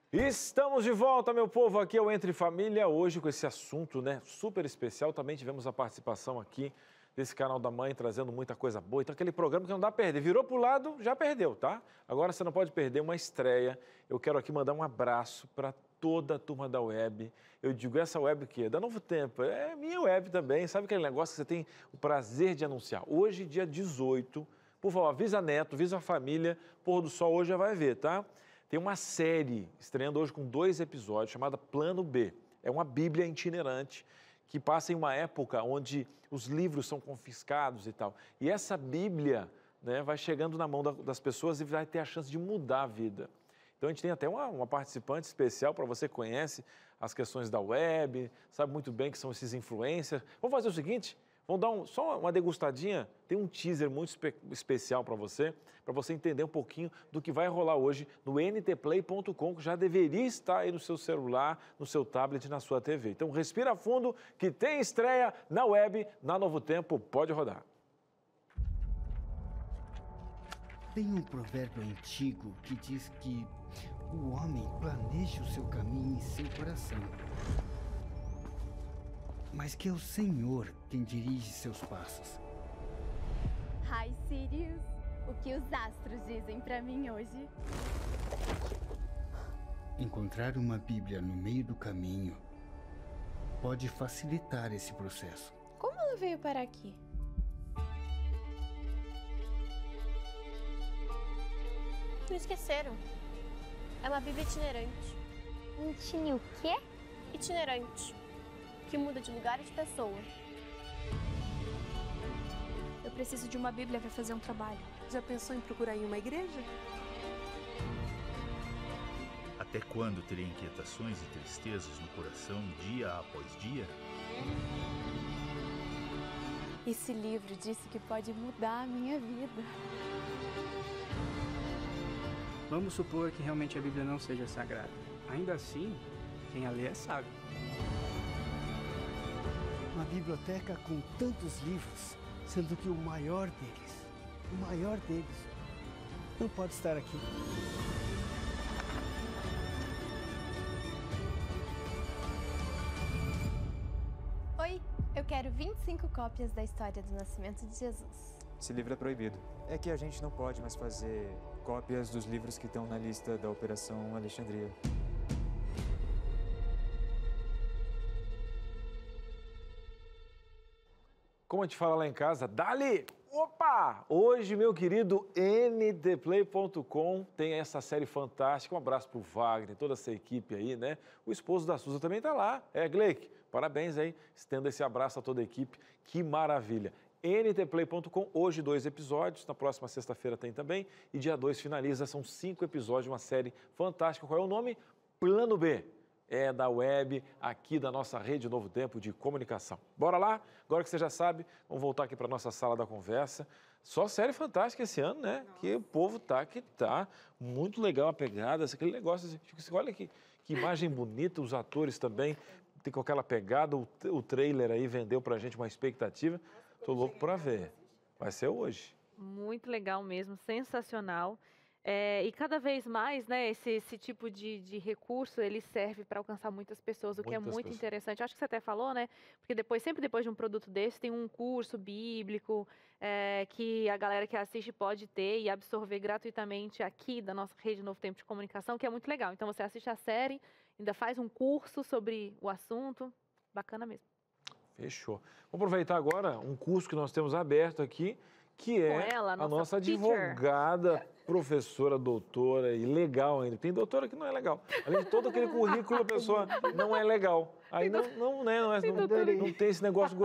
Estamos de volta, meu povo, aqui é o Entre Família, hoje com esse assunto, né, super especial. Também tivemos a participação aqui desse canal da mãe, trazendo muita coisa boa. Então, aquele programa que não dá pra perder, virou pro lado, já perdeu, tá? Agora você não pode perder uma estreia. Eu quero aqui mandar um abraço para toda a turma da web. Eu digo, essa web que é da Novo Tempo, é minha web também. Sabe aquele negócio que você tem o prazer de anunciar? Hoje, dia 18, por favor, avisa neto, avisa a família, pôr do sol hoje já vai ver, tá? Tem uma série estreando hoje com 2 episódios, chamada Plano B. É uma bíblia itinerante que passa em uma época onde os livros são confiscados e tal. E essa bíblia, né, vai chegando na mão das pessoas e vai ter a chance de mudar a vida. Então a gente tem até uma participante especial para você que conhece as questões da web, sabe muito bem que são esses influencers. Vamos fazer o seguinte, vamos dar só uma degustadinha, tem um teaser muito especial para você entender um pouquinho do que vai rolar hoje no ntplay.com, que já deveria estar aí no seu celular, no seu tablet, na sua TV. Então respira fundo, que tem estreia na web, na Novo Tempo, pode rodar. Tem um provérbio antigo que diz que o homem planeja o seu caminho em seu coração, mas que é o Senhor quem dirige seus passos. Hi, Sirius. O que os astros dizem pra mim hoje? Encontrar uma Bíblia no meio do caminho pode facilitar esse processo. Como ela veio parar aqui? Não esqueceram. É uma Bíblia itinerante. Itinerante o quê? itinerante, que muda de lugar e de pessoa. Eu preciso de uma Bíblia para fazer um trabalho. Já pensou em procurar em uma igreja? Até quando terei inquietações e tristezas no coração dia após dia? Esse livro disse que pode mudar a minha vida. Vamos supor que realmente a Bíblia não seja sagrada. Ainda assim, quem a lê é sábio. Uma biblioteca com tantos livros, sendo que o maior deles, não pode estar aqui. Oi, eu quero 25 cópias da história do nascimento de Jesus. Esse livro é proibido. É que a gente não pode mais fazer cópias dos livros que estão na lista da Operação Alexandria. Como a gente fala lá em casa, dali! Opa! Hoje, meu querido ntplay.com tem essa série fantástica. Um abraço pro Wagner, toda essa equipe aí, né? O esposo da Suza também tá lá. Gleick, parabéns aí. Estenda esse abraço a toda a equipe. Que maravilha. ntplay.com, hoje 2 episódios, na próxima sexta-feira tem também. E dia 2 finaliza, são 5 episódios de uma série fantástica. Qual é o nome? Plano B. É da web, aqui da nossa rede Novo Tempo de comunicação. Bora lá? Agora que você já sabe, vamos voltar aqui para a nossa sala da conversa. Só série fantástica esse ano, né? Nossa. Que o povo tá muito legal a pegada, aquele negócio, olha que imagem bonita, os atores também, tem com aquela pegada, o trailer aí vendeu pra gente uma expectativa. Tô louco para ver. Vai ser hoje. Muito legal mesmo, sensacional. E cada vez mais, né, esse tipo de recurso, ele serve para alcançar muitas pessoas, o que é muito interessante. Acho que você até falou, né, porque sempre depois de um produto desse, tem um curso bíblico que a galera que assiste pode ter e absorver gratuitamente aqui da nossa rede Novo Tempo de Comunicação, que é muito legal. Então, você assiste a série, ainda faz um curso sobre o assunto, bacana mesmo. Fechou. Vamos aproveitar agora um curso que nós temos aberto aqui, que é a nossa advogada, professora, doutora e legal ainda. Tem doutora que não é legal. Além de todo aquele currículo, a pessoa não é legal. Aí não tem esse negócio,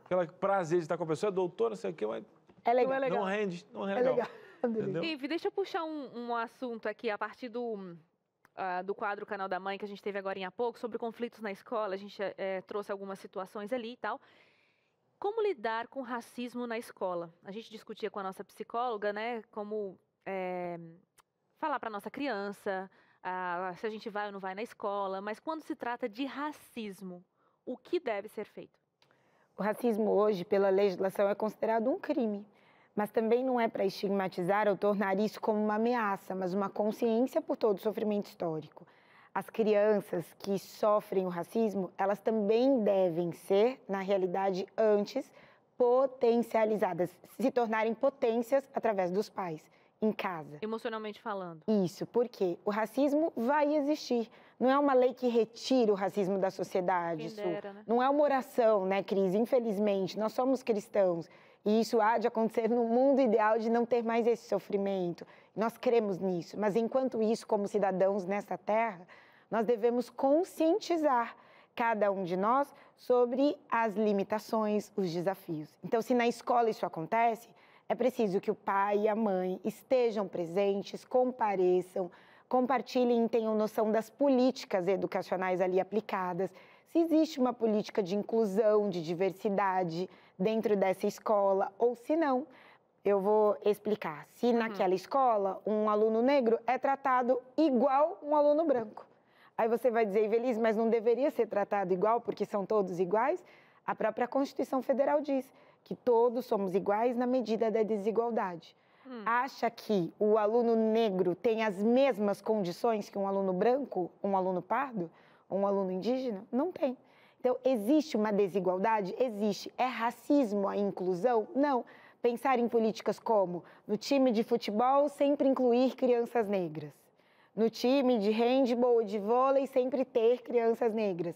aquele prazer de estar com a pessoa, é doutora, não sei o quê, mas é legal. Não rende, não é legal. Enfim, deixa eu puxar um assunto aqui a partir do quadro Canal da Mãe, que a gente teve agora há pouco, sobre conflitos na escola. A gente trouxe algumas situações ali e tal. Como lidar com racismo na escola? A gente discutia com a nossa psicóloga, né, como falar para a nossa criança se a gente vai ou não vai na escola, mas quando se trata de racismo, o que deve ser feito? O racismo hoje, pela legislação, é considerado um crime, mas também não é para estigmatizar ou tornar isso como uma ameaça, mas uma consciência por todo o sofrimento histórico. As crianças que sofrem o racismo, elas também devem ser, na realidade, antes, potencializadas, se tornarem potências através dos pais, em casa. Emocionalmente falando. Isso, porque o racismo vai existir. Não é uma lei que retira o racismo da sociedade. Quem dera, né? Não é uma oração, né, Cris? Infelizmente, nós somos cristãos. E isso há de acontecer no mundo ideal de não ter mais esse sofrimento. Nós cremos nisso. Mas, enquanto isso, como cidadãos nessa terra, nós devemos conscientizar cada um de nós sobre as limitações, os desafios. Então, se na escola isso acontece, é preciso que o pai e a mãe estejam presentes, compareçam, compartilhem e tenham noção das políticas educacionais ali aplicadas. Se existe uma política de inclusão, de diversidade dentro dessa escola, ou se não, eu vou explicar. Se naquela escola um aluno negro é tratado igual um aluno branco. Aí você vai dizer, Ivelisse, mas não deveria ser tratado igual porque são todos iguais? A própria Constituição Federal diz que todos somos iguais na medida da desigualdade. Acha que o aluno negro tem as mesmas condições que um aluno branco, um aluno pardo, um aluno indígena? Não tem. Então, existe uma desigualdade? Existe. É racismo a inclusão? Não. Pensar em políticas como, no time de futebol, sempre incluir crianças negras. No time de handball ou de vôlei, sempre ter crianças negras.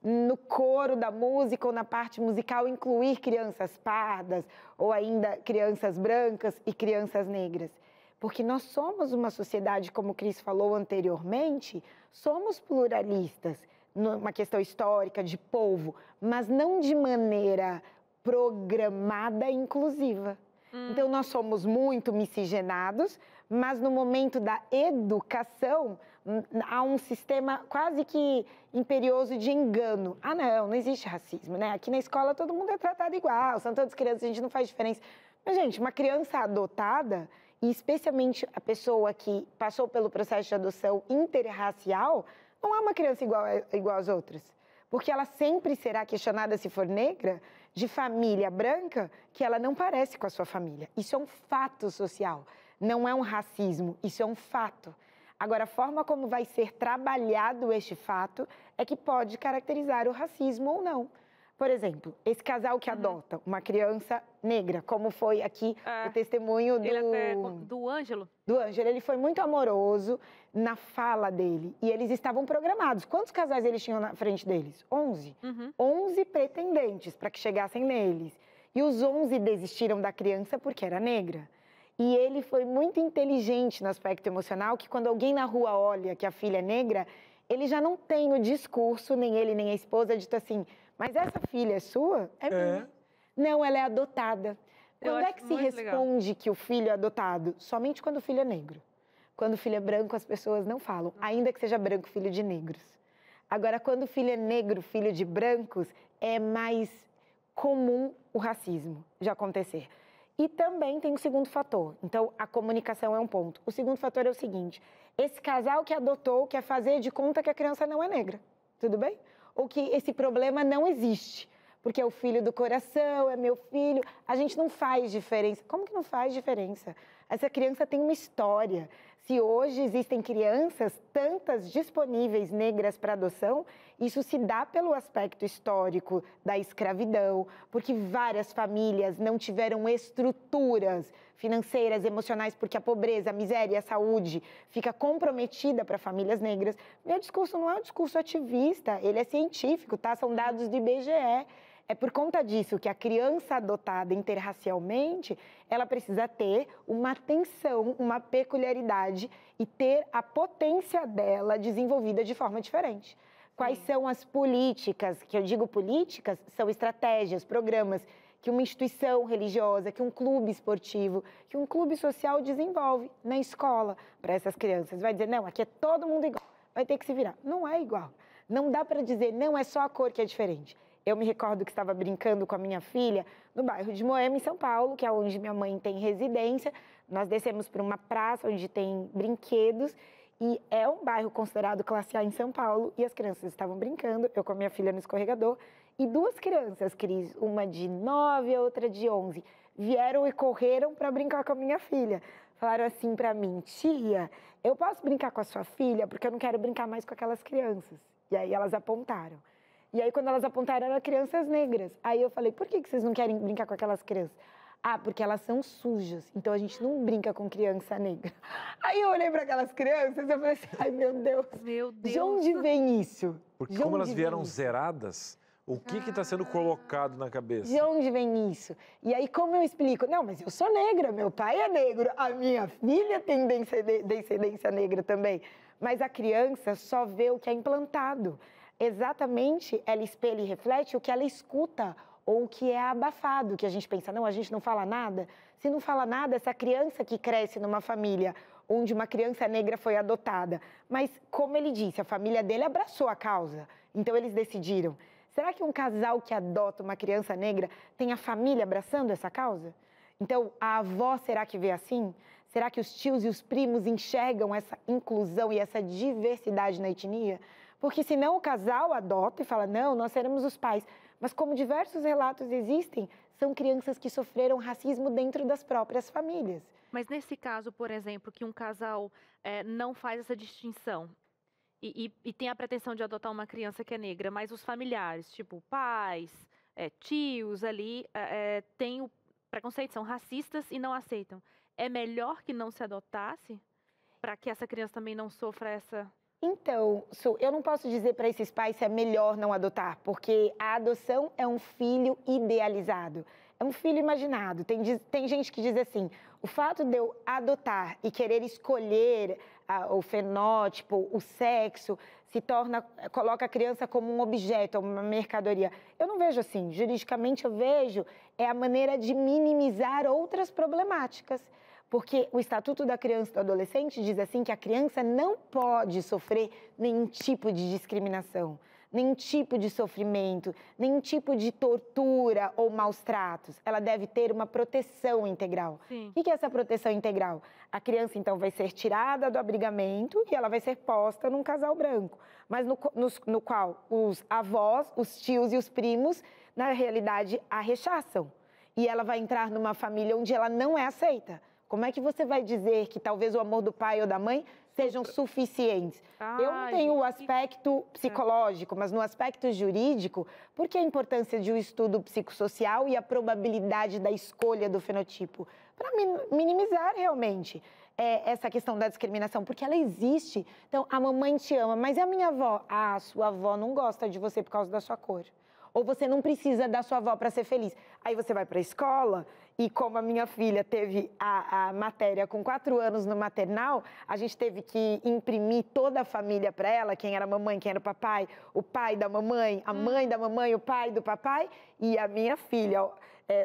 No coro da música ou na parte musical, incluir crianças pardas ou ainda crianças brancas e crianças negras. Porque nós somos uma sociedade, como o Cris falou anteriormente, somos pluralistas. numa questão histórica, de povo, mas não de maneira programada e inclusiva. Então, nós somos muito miscigenados, mas no momento da educação, há um sistema quase que imperioso de engano. Ah, não existe racismo, né? Aqui na escola todo mundo é tratado igual, são todas crianças, a gente não faz diferença. Mas, gente, uma criança adotada, e especialmente a pessoa que passou pelo processo de adoção interracial, não é uma criança igual às outras. Porque ela sempre será questionada, se for negra, de família branca, que ela não parece com a sua família. Isso é um fato social, não é um racismo, isso é um fato. Agora, a forma como vai ser trabalhado este fato é que pode caracterizar o racismo ou não. Por exemplo, esse casal que adota uma criança negra, como foi aqui o testemunho do Ângelo. Do Ângelo, ele foi muito amoroso na fala dele. E eles estavam programados. Quantos casais eles tinham na frente deles? 11. 11 pretendentes para que chegassem neles. E os 11 desistiram da criança porque era negra. E ele foi muito inteligente no aspecto emocional, que quando alguém na rua olha que a filha é negra, ele já não tem o discurso, nem ele nem a esposa, dito assim, mas essa filha é sua? É minha. Não, ela é adotada. Quando é que se responde que o filho é adotado? Somente quando o filho é negro. Quando o filho é branco, as pessoas não falam, ainda que seja branco, filho de negros. Agora, quando o filho é negro, filho de brancos, é mais comum o racismo de acontecer. E também tem o segundo fator. Então, a comunicação é um ponto. O segundo fator é o seguinte, esse casal que adotou quer fazer de conta que a criança não é negra. Tudo bem? Ou que esse problema não existe, porque é o filho do coração, é meu filho. A gente não faz diferença. Como que não faz diferença? Essa criança tem uma história. Se hoje existem crianças, tantas disponíveis negras para adoção, isso se dá pelo aspecto histórico da escravidão, porque várias famílias não tiveram estruturas financeiras, emocionais, porque a pobreza, a miséria, a saúde fica comprometida para famílias negras. Meu discurso não é um discurso ativista, ele é científico, tá? São dados do IBGE. É por conta disso que a criança adotada interracialmente, ela precisa ter uma atenção, uma peculiaridade e ter a potência dela desenvolvida de forma diferente. Quais são as políticas, que eu digo políticas, são estratégias, programas que uma instituição religiosa, que um clube esportivo, que um clube social desenvolve na escola para essas crianças. Vai dizer, não, aqui é todo mundo igual, vai ter que se virar. Não é igual. Não dá para dizer, não, é só a cor que é diferente. Eu me recordo que estava brincando com a minha filha no bairro de Moema, em São Paulo, que é onde minha mãe tem residência. Nós descemos para uma praça onde tem brinquedos e é um bairro considerado classe A em São Paulo. E as crianças estavam brincando, eu com a minha filha no escorregador. E duas crianças, Cris, uma de 9 e a outra de 11, vieram e correram para brincar com a minha filha. Falaram assim para mim, tia, eu posso brincar com a sua filha? Porque eu não quero brincar mais com aquelas crianças. E aí elas apontaram. E aí, quando elas apontaram, eram crianças negras. Aí eu falei, por que vocês não querem brincar com aquelas crianças? Ah, porque elas são sujas, então a gente não brinca com criança negra. Aí eu olhei para aquelas crianças e eu falei assim, ai meu Deus, de onde vem isso? Porque como elas vieram zeradas, o que está sendo colocado na cabeça? De onde vem isso? E aí, como eu explico? Não, mas eu sou negra, meu pai é negro, a minha filha tem descendência negra também. Mas a criança só vê o que é implantado. Exatamente, ela espelha e reflete o que ela escuta ou o que é abafado, que a gente pensa, não, a gente não fala nada. Se não fala nada, essa criança que cresce numa família onde uma criança negra foi adotada, mas, como ele disse, a família dele abraçou a causa, então eles decidiram. Será que um casal que adota uma criança negra tem a família abraçando essa causa? Então, a avó, será que vê assim? Será que os tios e os primos enxergam essa inclusão e essa diversidade na etnia? Porque senão o casal adota e fala, não, nós seremos os pais. Mas como diversos relatos existem, são crianças que sofreram racismo dentro das próprias famílias. Mas nesse caso, por exemplo, que um casal não faz essa distinção e tem a pretensão de adotar uma criança que é negra, mas os familiares, tipo pais, tios ali, têm o preconceito, são racistas e não aceitam. É melhor que não se adotasse para que essa criança também não sofra essa... Então, Su, eu não posso dizer para esses pais se é melhor não adotar, porque a adoção é um filho idealizado. é um filho imaginado. Tem gente que diz assim, o fato de eu adotar e querer escolher o fenótipo, o sexo, coloca a criança como um objeto, uma mercadoria. Eu não vejo assim. Juridicamente, eu vejo a maneira de minimizar outras problemáticas. Porque o Estatuto da Criança e do Adolescente diz assim que a criança não pode sofrer nenhum tipo de discriminação, nenhum tipo de sofrimento, nenhum tipo de tortura ou maus tratos. Ela deve ter uma proteção integral. Sim. O que é essa proteção integral? A criança, então, vai ser tirada do abrigamento e ela vai ser posta num casal branco, mas no qual os avós, os tios e os primos, na realidade, a rechaçam. E ela vai entrar numa família onde ela não é aceita. Como é que você vai dizer que talvez o amor do pai ou da mãe sejam suficientes? Eu não tenho o aspecto psicológico, mas no aspecto jurídico, por que a importância de um estudo psicossocial e a probabilidade da escolha do fenotipo? Para minimizar realmente essa questão da discriminação, porque ela existe. Então, a mamãe te ama, mas e a minha avó? Ah, a sua avó não gosta de você por causa da sua cor. Ou você não precisa da sua avó para ser feliz. Aí você vai para a escola e como a minha filha teve a matéria com 4 anos no maternal, a gente teve que imprimir toda a família para ela, quem era a mamãe, quem era o pai da mamãe, a mãe da mamãe, o pai do papai. E a minha filha,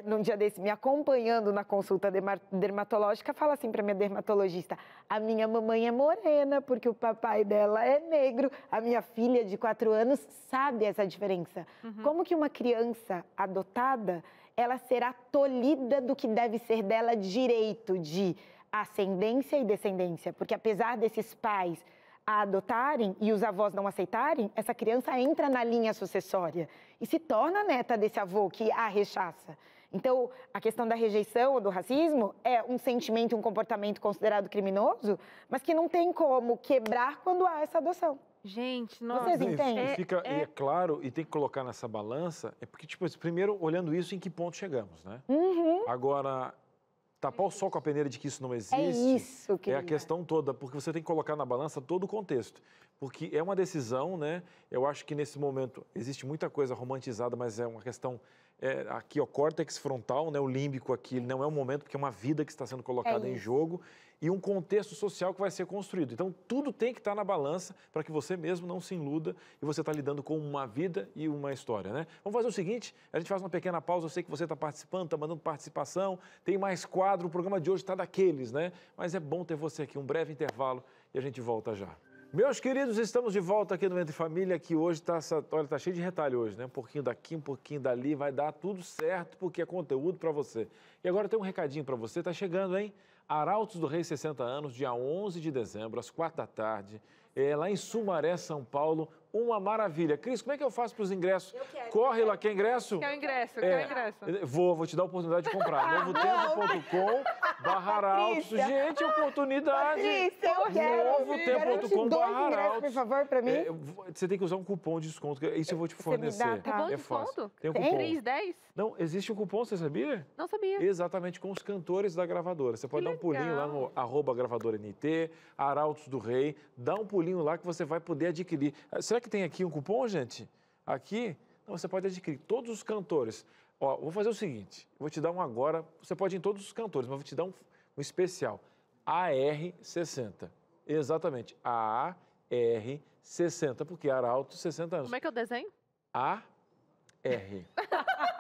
num dia desse, me acompanhando na consulta dermatológica, fala assim para minha dermatologista, a minha mamãe é morena porque o papai dela é negro. A minha filha de 4 anos sabe essa diferença. Como que uma criança adotada, ela será tolhida do que deve ser dela direito de ascendência e descendência? Porque apesar desses pais a adotarem e os avós não aceitarem, essa criança entra na linha sucessória e se torna neta desse avô que a rechaça. Então, a questão da rejeição ou do racismo é um sentimento, um comportamento considerado criminoso, mas que não tem como quebrar quando há essa adoção. Gente, nossa. Vocês entendem? É claro, e tem que colocar nessa balança, porque, tipo, primeiro, olhando isso, em que ponto chegamos, né? Agora, tapar o sol com a peneira de que isso não existe... É isso, querida. É a questão toda, porque você tem que colocar na balança todo o contexto. Porque é uma decisão, né? Eu acho que nesse momento existe muita coisa romantizada, mas é uma questão... aqui, o córtex frontal, né, o límbico aqui, não é um momento, porque é uma vida que está sendo colocada em jogo e um contexto social que vai ser construído. Então, tudo tem que estar na balança para que você mesmo não se iluda e você está lidando com uma vida e uma história, né? Vamos fazer o seguinte, a gente faz uma pequena pausa, eu sei que você está participando, está mandando participação, tem mais quadro, o programa de hoje está daqueles, né? Mas é bom ter você aqui, um breve intervalo e a gente volta já. Meus queridos, estamos de volta aqui no Entre Família, que hoje está cheio de retalho hoje, né? Um pouquinho daqui, um pouquinho dali, vai dar tudo certo, porque é conteúdo para você. E agora tem um recadinho para você, está chegando, hein? Arautos do Rei 60 anos, dia 11 de dezembro, às 4 da tarde, lá em Sumaré, São Paulo. Uma maravilha. Cris, como é que eu faço para os ingressos? Corre lá, quer ingresso? Quer o ingresso, quer o ingresso. Vou te dar a oportunidade de comprar. novotempo.com/arautos. Gente, oportunidade. Eu quero. novotempo.com/arautos. Por favor, para mim. Você tem que usar um cupom de desconto. Isso eu vou te fornecer. Cupom de desconto? Tem um cupom. 310? Não, existe um cupom, você sabia? Não sabia. Exatamente, com os cantores da gravadora. Você pode dar um pulinho lá no @gravadoraNT, Arautos do Rei. Dá um pulinho lá que você vai poder adquirir. Será que tem aqui um cupom, gente? Aqui? Não, você pode adquirir todos os cantores. Ó, vou fazer o seguinte, vou te dar um agora, você pode ir em todos os cantores, mas vou te dar um especial. AR60. Exatamente, AR60, porque Arautos 60 anos. Como é que é o desenho? AR.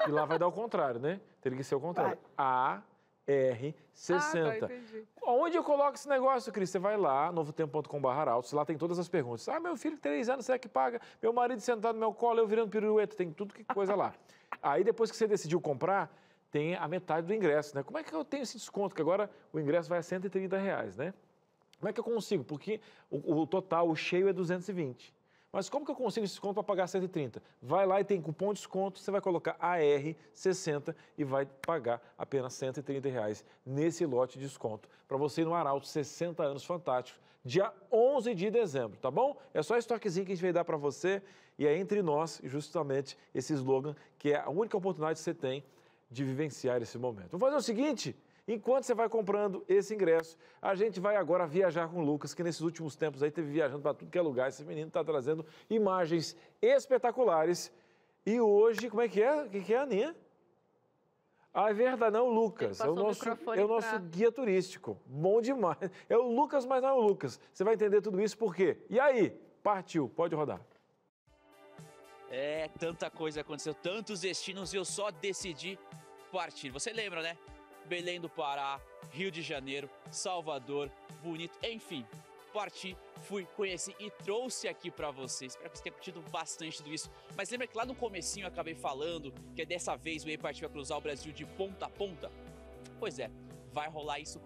E lá vai dar o contrário, né? Teria que ser o contrário. AR60. Tá, entendi. Onde eu coloco esse negócio, Cris? Você vai lá, novotempo.com/arautos, lá tem todas as perguntas. Meu filho, 3 anos, será que paga? Meu marido sentado no meu colo, eu virando pirueta, tem tudo que coisa lá. Aí depois que você decidiu comprar, tem a metade do ingresso, né? Como é que eu tenho esse desconto? Que agora o ingresso vai a R$130, né? Como é que eu consigo? Porque o total, o cheio é 220. Mas como que eu consigo esse desconto para pagar 130? Vai lá e tem cupom de desconto, você vai colocar AR60 e vai pagar apenas R$130 nesse lote de desconto. Para você ir no Arautos 60 anos fantásticos, dia 11 de dezembro, tá bom? É só esse toquezinho que a gente vai dar para você e é entre nós, justamente, esse slogan, que é a única oportunidade que você tem de vivenciar esse momento. Vamos fazer o seguinte... Enquanto você vai comprando esse ingresso, a gente vai agora viajar com o Lucas, que nesses últimos tempos aí teve viajando para tudo que é lugar. Esse menino está trazendo imagens espetaculares. E hoje, como é que é? O que é, Aninha? Ah, é verdade, não, o Lucas. É o nosso guia turístico. Bom demais. É o Lucas, mas não é o Lucas. Você vai entender tudo isso por quê? E aí? Partiu, pode rodar. É, tanta coisa aconteceu, tantos destinos e eu só decidi partir. Você lembra, né? Belém do Pará, Rio de Janeiro, Salvador, Bonito, enfim. Parti, fui, conheci e trouxe aqui pra vocês. Espero que vocês tenham curtido bastante tudo isso. Mas lembra que lá no comecinho eu acabei falando que dessa vez o Ei Parti vai cruzar o Brasil de ponta a ponta? Pois é, vai rolar isso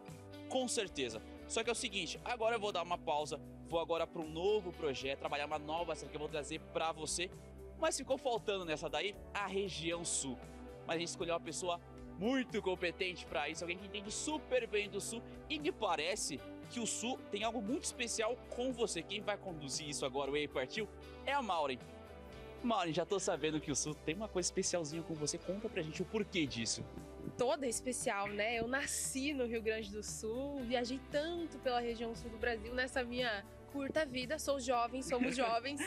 com certeza. Só que é o seguinte, agora eu vou dar uma pausa, vou agora para um novo projeto, trabalhar uma nova série que eu vou trazer pra você. Mas ficou faltando nessa daí a região sul. Mas a gente escolheu uma pessoa muito competente para isso, alguém que entende super bem do sul e me parece que o sul tem algo muito especial com você. Quem vai conduzir isso agora, o Ei Partiu, é a Maureen. Maureen, já tô sabendo que o sul tem uma coisa especialzinha com você, conta pra gente o porquê disso. Toda especial, né? Eu nasci no Rio Grande do Sul, viajei tanto pela região sul do Brasil nessa minha curta vida, sou jovem, somos jovens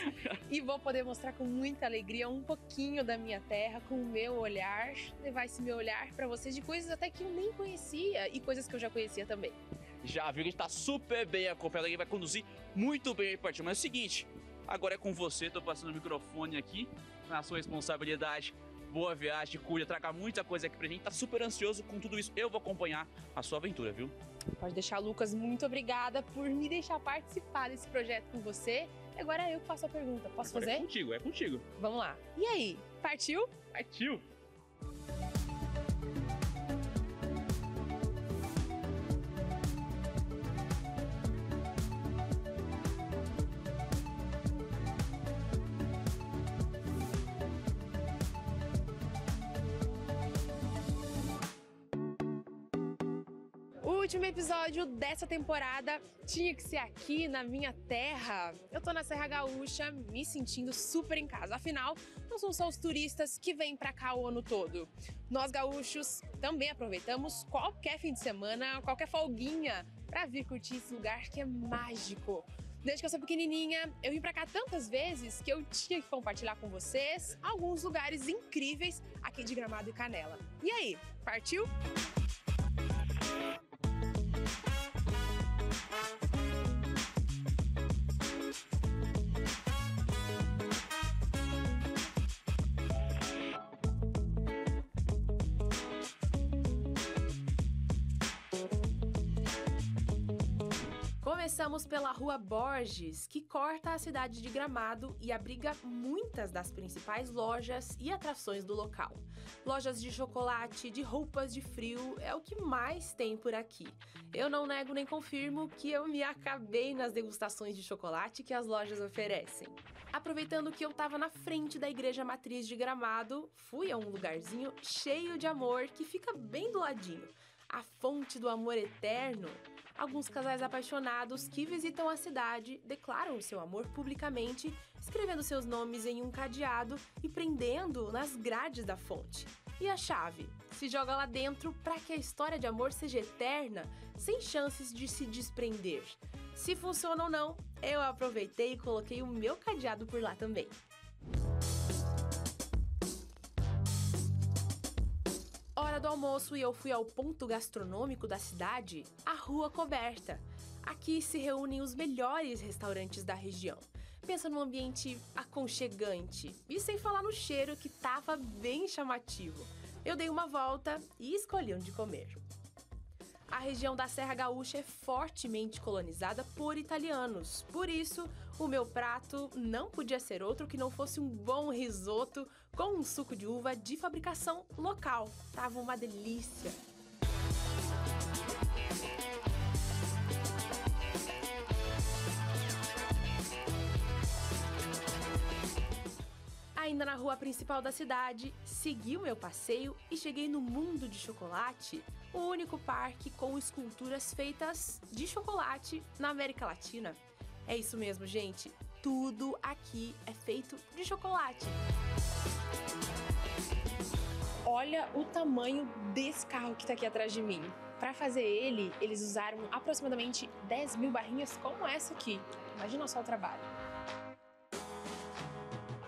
e vou poder mostrar com muita alegria um pouquinho da minha terra, com o meu olhar, levar esse meu olhar para vocês de coisas até que eu nem conhecia e coisas que eu já conhecia também. Já viu que a gente tá super bem acompanhado, alguém vai conduzir muito bem a partir, mas é o seguinte, agora é com você, tô passando o microfone aqui, na sua responsabilidade. Boa viagem, cuida, traga muita coisa aqui pra gente, tá super ansioso com tudo isso, eu vou acompanhar a sua aventura, viu? Pode deixar, Lucas, muito obrigada por me deixar participar desse projeto com você. Agora eu que faço a pergunta, posso fazer? É contigo. Vamos lá. E aí, partiu? Partiu! O último episódio dessa temporada tinha que ser aqui na minha terra. Eu tô na Serra Gaúcha, me sentindo super em casa. Afinal, não são só os turistas que vêm pra cá o ano todo. Nós gaúchos também aproveitamos qualquer fim de semana, qualquer folguinha pra vir curtir esse lugar que é mágico. Desde que eu sou pequenininha, eu vim pra cá tantas vezes que eu tinha que compartilhar com vocês alguns lugares incríveis aqui de Gramado e Canela. E aí, partiu? Começamos pela Rua Borges, que corta a cidade de Gramado e abriga muitas das principais lojas e atrações do local. Lojas de chocolate, de roupas de frio, é o que mais tem por aqui. Eu não nego nem confirmo que eu me acabei nas degustações de chocolate que as lojas oferecem. Aproveitando que eu tava na frente da Igreja Matriz de Gramado, fui a um lugarzinho cheio de amor que fica bem do ladinho. A Fonte do Amor Eterno. Alguns casais apaixonados que visitam a cidade declaram o seu amor publicamente, escrevendo seus nomes em um cadeado e prendendo nas grades da fonte. E a chave? Se joga lá dentro para que a história de amor seja eterna, sem chances de se desprender. Se funciona ou não, eu aproveitei e coloquei o meu cadeado por lá também. Hora do almoço e eu fui ao ponto gastronômico da cidade, a Rua Coberta. Aqui se reúnem os melhores restaurantes da região. Pensa num ambiente aconchegante e sem falar no cheiro que tava bem chamativo. Eu dei uma volta e escolhi onde comer. A região da Serra Gaúcha é fortemente colonizada por italianos. Por isso, o meu prato não podia ser outro que não fosse um bom risoto com um suco de uva de fabricação local. Tava uma delícia! Ainda na rua principal da cidade, segui o meu passeio e cheguei no Mundo de Chocolate, o único parque com esculturas feitas de chocolate na América Latina. É isso mesmo, gente. Tudo aqui é feito de chocolate. Olha o tamanho desse carro que tá aqui atrás de mim. Para fazer ele, eles usaram aproximadamente 10 mil barrinhas como essa aqui. Imagina só o trabalho.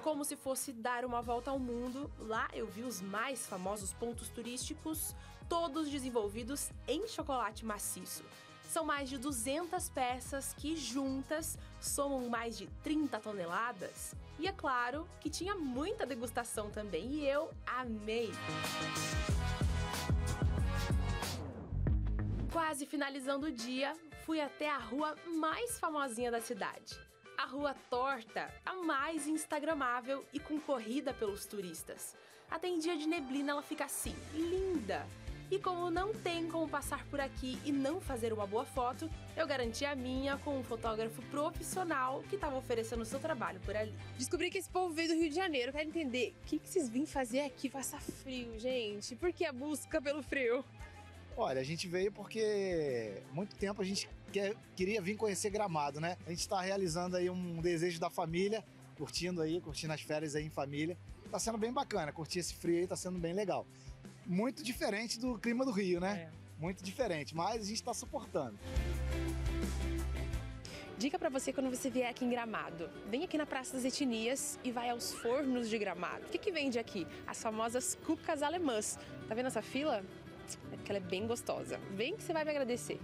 Como se fosse dar uma volta ao mundo, lá eu vi os mais famosos pontos turísticos, todos desenvolvidos em chocolate maciço. São mais de 200 peças que, juntas, somam mais de 30 toneladas. E é claro que tinha muita degustação também, e eu amei! Quase finalizando o dia, fui até a rua mais famosinha da cidade. A Rua Torta, a mais instagramável e concorrida pelos turistas. Até em dia de neblina ela fica assim, linda! E como não tem como passar por aqui e não fazer uma boa foto, eu garanti a minha com um fotógrafo profissional que estava oferecendo o seu trabalho por ali. Descobri que esse povo veio do Rio de Janeiro. Quero entender o que vocês vêm fazer aqui, passa frio, gente? Por que a busca pelo frio? Olha, a gente veio porque muito tempo a gente queria vir conhecer Gramado, né? A gente está realizando aí um desejo da família, curtindo as férias aí em família. Tá sendo bem bacana, curtir esse frio aí tá sendo bem legal. Muito diferente do clima do Rio, né? Muito diferente, mas a gente está suportando. Dica para você quando você vier aqui em Gramado. Vem aqui na Praça das Etnias e vai aos fornos de Gramado. O que vende aqui? As famosas cucas alemãs. Tá vendo essa fila? É porque ela é bem gostosa. Vem que você vai me agradecer.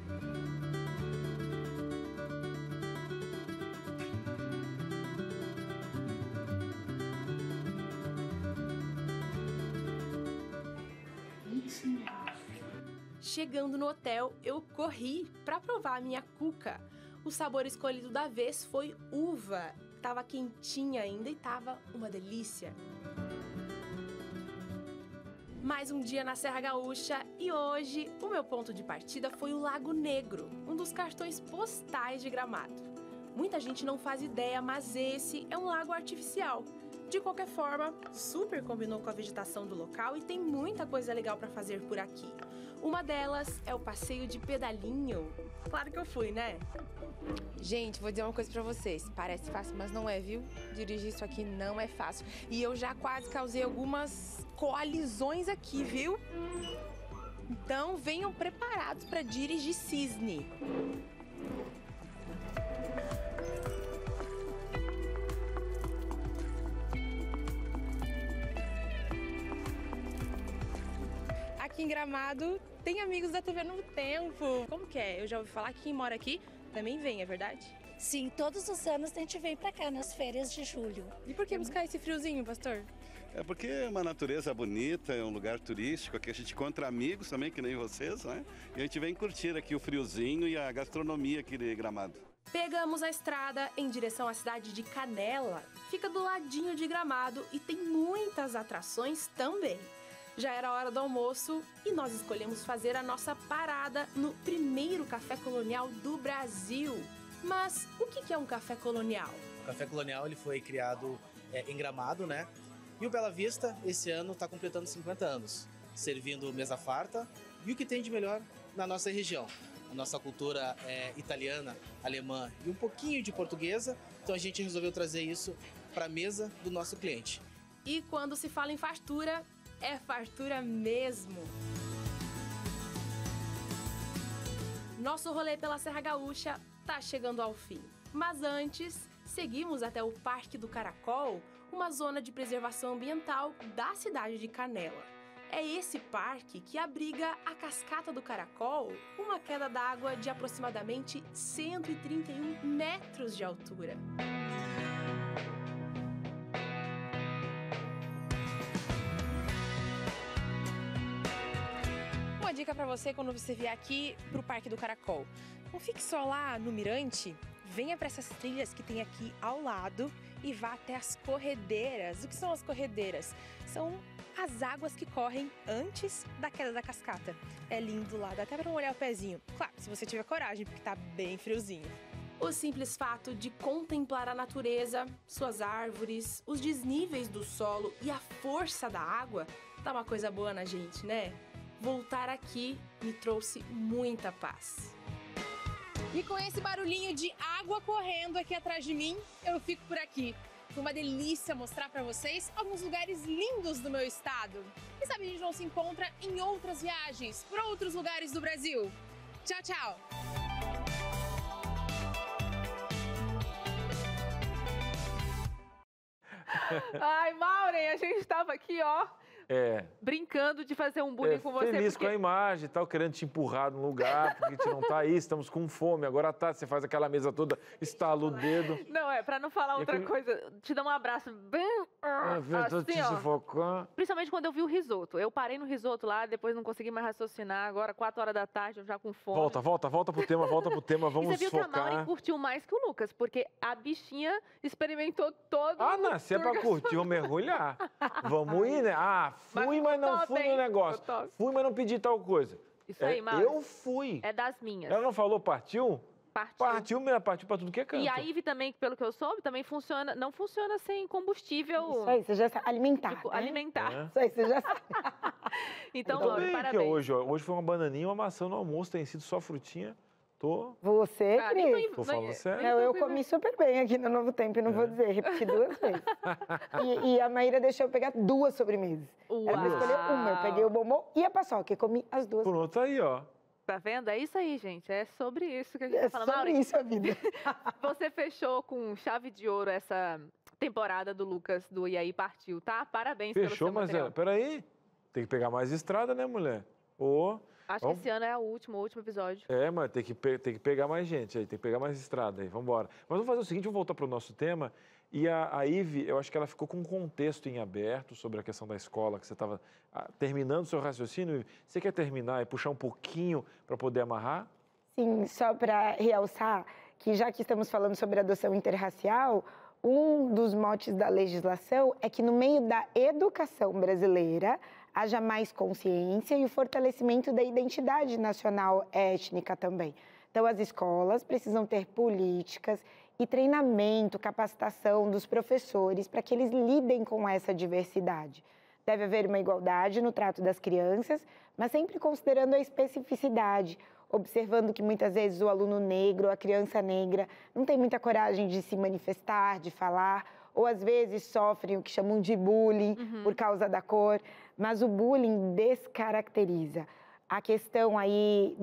Chegando no hotel, eu corri para provar a minha cuca. O sabor escolhido da vez foi uva. Tava quentinha ainda e tava uma delícia. Mais um dia na Serra Gaúcha e hoje o meu ponto de partida foi o Lago Negro, um dos cartões postais de Gramado. Muita gente não faz ideia, mas esse é um lago artificial. De qualquer forma, super combinou com a vegetação do local e tem muita coisa legal para fazer por aqui. Uma delas é o passeio de pedalinho. Claro que eu fui, né? Gente, vou dizer uma coisa pra vocês. Parece fácil, mas não é, viu? Dirigir isso aqui não é fácil. E eu já quase causei algumas colisões aqui, viu? Então, venham preparados pra dirigir cisne. Aqui em Gramado tem amigos da TV Novo Tempo. Como que é? Eu já ouvi falar que quem mora aqui também vem, é verdade? Sim, todos os anos a gente vem pra cá nas férias de julho. E por que buscar esse friozinho, pastor? É porque é uma natureza bonita, é um lugar turístico, aqui a gente encontra amigos também, que nem vocês, né? E a gente vem curtir aqui o friozinho e a gastronomia aqui de Gramado. Pegamos a estrada em direção à cidade de Canela. Fica do ladinho de Gramado e tem muitas atrações também. Já era hora do almoço e nós escolhemos fazer a nossa parada no primeiro café colonial do Brasil. Mas o que é um café colonial? O café colonial ele foi criado em Gramado, né? E o Bela Vista, esse ano, está completando 50 anos, servindo mesa farta e o que tem de melhor na nossa região. A nossa cultura é italiana, alemã e um pouquinho de portuguesa, então a gente resolveu trazer isso para a mesa do nosso cliente. E quando se fala em fartura, é fartura mesmo! Nosso rolê pela Serra Gaúcha tá chegando ao fim. Mas antes, seguimos até o Parque do Caracol, uma zona de preservação ambiental da cidade de Canela. É esse parque que abriga a Cascata do Caracol, uma queda d'água de aproximadamente 131 metros de altura. Uma dica para você quando você vier aqui pro Parque do Caracol. Não fique só lá no mirante, venha para essas trilhas que tem aqui ao lado e vá até as corredeiras. O que são as corredeiras? São as águas que correm antes da queda da cascata. É lindo lá, dá até para molhar o pezinho. Claro, se você tiver coragem, porque tá bem friozinho. O simples fato de contemplar a natureza, suas árvores, os desníveis do solo e a força da água, dá uma coisa boa na gente, né? Voltar aqui me trouxe muita paz. E com esse barulhinho de água correndo aqui atrás de mim, eu fico por aqui. Foi uma delícia mostrar para vocês alguns lugares lindos do meu estado. Quem sabe a gente não se encontra em outras viagens por outros lugares do Brasil. Tchau, tchau! Ai, Maureen, a gente estava aqui, ó, brincando de fazer um bullying com você. Feliz com a imagem e tal, querendo te empurrar no lugar, porque a gente não tá aí, estamos com fome. Agora à tarde você faz aquela mesa toda, estala o dedo. Não, pra não falar outra coisa, te dá um abraço bem assim, ó. Principalmente quando eu vi o risoto. Eu parei no risoto lá, depois não consegui mais raciocinar. Agora, 4 horas da tarde, eu já com fome. Volta pro tema, vamos e você viu focar. Que a Maureen curtiu mais que o Lucas, porque a bichinha experimentou todo não, se é pra curtir, vamos mergulhar. Vamos ir, né? Fui, mas não fui no negócio. Fui, mas não pedi tal coisa. Isso aí, Maureen. Eu fui. É das minhas. Ela não falou partiu? Partiu pra tudo que é canto. E a Ivy também, pelo que eu soube, também funciona, não funciona sem combustível. Isso aí, você já sabe. Alimentar. Tipo, alimentar. Isso aí, você já sabe. Então, Maureen, parabéns. Hoje foi uma bananinha e uma maçã no almoço, tem sido só frutinha. Você, Cris? Tô falando sério. Eu comi super bem aqui no Novo Tempo, não vou dizer, repeti 2 vezes. E a Maíra deixou eu pegar 2 sobremesas. Era pra escolher uma, eu peguei o bombom e a paçoca, e comi as 2. Pronto, aí, ó. Tá vendo? É isso aí, gente. É sobre isso que a gente tá falando. É sobre isso a vida. Você fechou com chave de ouro essa temporada do Lucas do E aí Partiu, tá? Parabéns pelo seu material. Mas peraí. Tem que pegar mais estrada, né, mulher? Acho que esse ano é o último episódio. Mas tem que pegar mais gente aí, tem que pegar mais estrada aí, vamos embora. Mas vamos fazer o seguinte, vamos voltar para o nosso tema. E a Ivy, eu acho que ela ficou com um contexto em aberto sobre a questão da escola, que você estava terminando o seu raciocínio. Você quer terminar e puxar um pouquinho para poder amarrar? Sim, só para realçar que já que estamos falando sobre adoção interracial, um dos motes da legislação é que no meio da educação brasileira haja mais consciência e o fortalecimento da identidade nacional étnica também. Então, as escolas precisam ter políticas e treinamento, capacitação dos professores para que eles lidem com essa diversidade. Deve haver uma igualdade no trato das crianças, mas sempre considerando a especificidade, observando que muitas vezes o aluno negro, a criança negra, não tem muita coragem de se manifestar, de falar, ou às vezes sofrem o que chamam de bullying por causa da cor, mas o bullying descaracteriza. A questão aí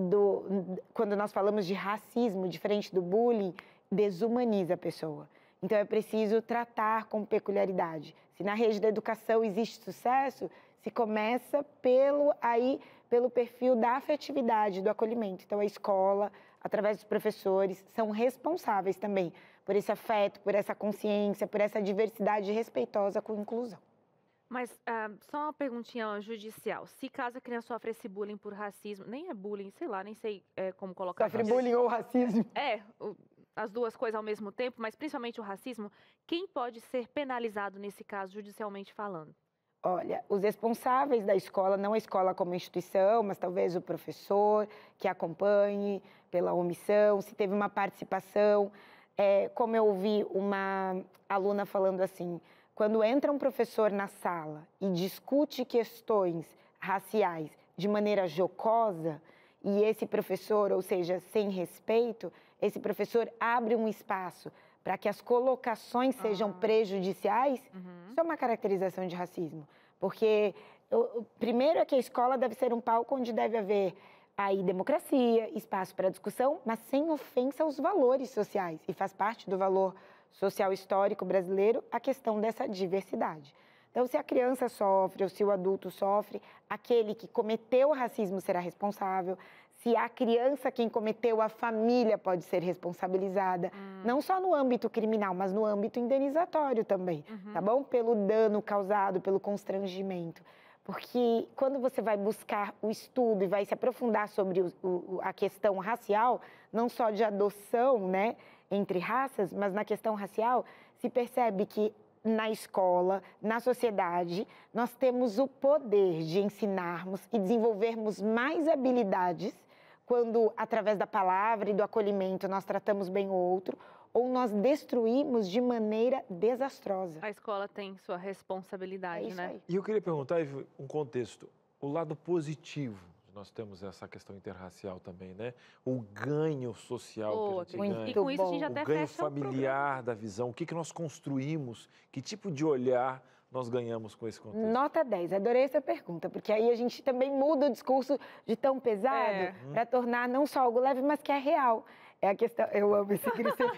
quando nós falamos de racismo, diferente do bullying, desumaniza a pessoa. Então é preciso tratar com peculiaridade. Se na rede da educação existe sucesso, se começa pelo perfil da afetividade, do acolhimento. Então a escola, através dos professores, são responsáveis também por esse afeto, por essa consciência, por essa diversidade respeitosa com inclusão. Mas só uma perguntinha judicial. Se caso a criança sofre esse bullying por racismo, nem é bullying, sei lá, nem sei como colocar. Sofre bullying ou racismo? As duas coisas ao mesmo tempo, mas principalmente o racismo, quem pode ser penalizado nesse caso, judicialmente falando? Olha, os responsáveis da escola, não a escola como instituição, mas talvez o professor que acompanhe pela omissão, se teve uma participação. Como eu ouvi uma aluna falando assim, quando entra um professor na sala e discute questões raciais de maneira jocosa, e esse professor, ou seja, sem respeito, esse professor abre um espaço para que as colocações sejam prejudiciais, isso é uma caracterização de racismo. Porque, primeiro, é que a escola deve ser um palco onde deve haver aí democracia, espaço para discussão, mas sem ofensa aos valores sociais. E faz parte do valor social histórico brasileiro a questão dessa diversidade. Então, se a criança sofre ou se o adulto sofre, aquele que cometeu o racismo será responsável. Se a criança quem cometeu, a família pode ser responsabilizada. Não só no âmbito criminal, mas no âmbito indenizatório também, tá bom? Pelo dano causado, pelo constrangimento. Porque quando você vai buscar o estudo e vai se aprofundar sobre a questão racial, não só de adoção, né, entre raças, mas na questão racial, se percebe que na escola, na sociedade, nós temos o poder de ensinarmos e desenvolvermos mais habilidades quando, através da palavra e do acolhimento, nós tratamos bem o outro, ou nós destruímos de maneira desastrosa. A escola tem sua responsabilidade, né? Aí. E eu queria perguntar, Ivy, um contexto, o lado positivo. Nós temos essa questão interracial também, né? O ganho social que a gente ganha. E com isso a gente até o ganho familiar da visão. O que nós construímos? Que tipo de olhar nós ganhamos com esse contexto? Nota 10. Adorei essa pergunta, porque aí a gente também muda o discurso de tão pesado para tornar não só algo leve, mas que é real. É a questão... Eu amo esse crescimento.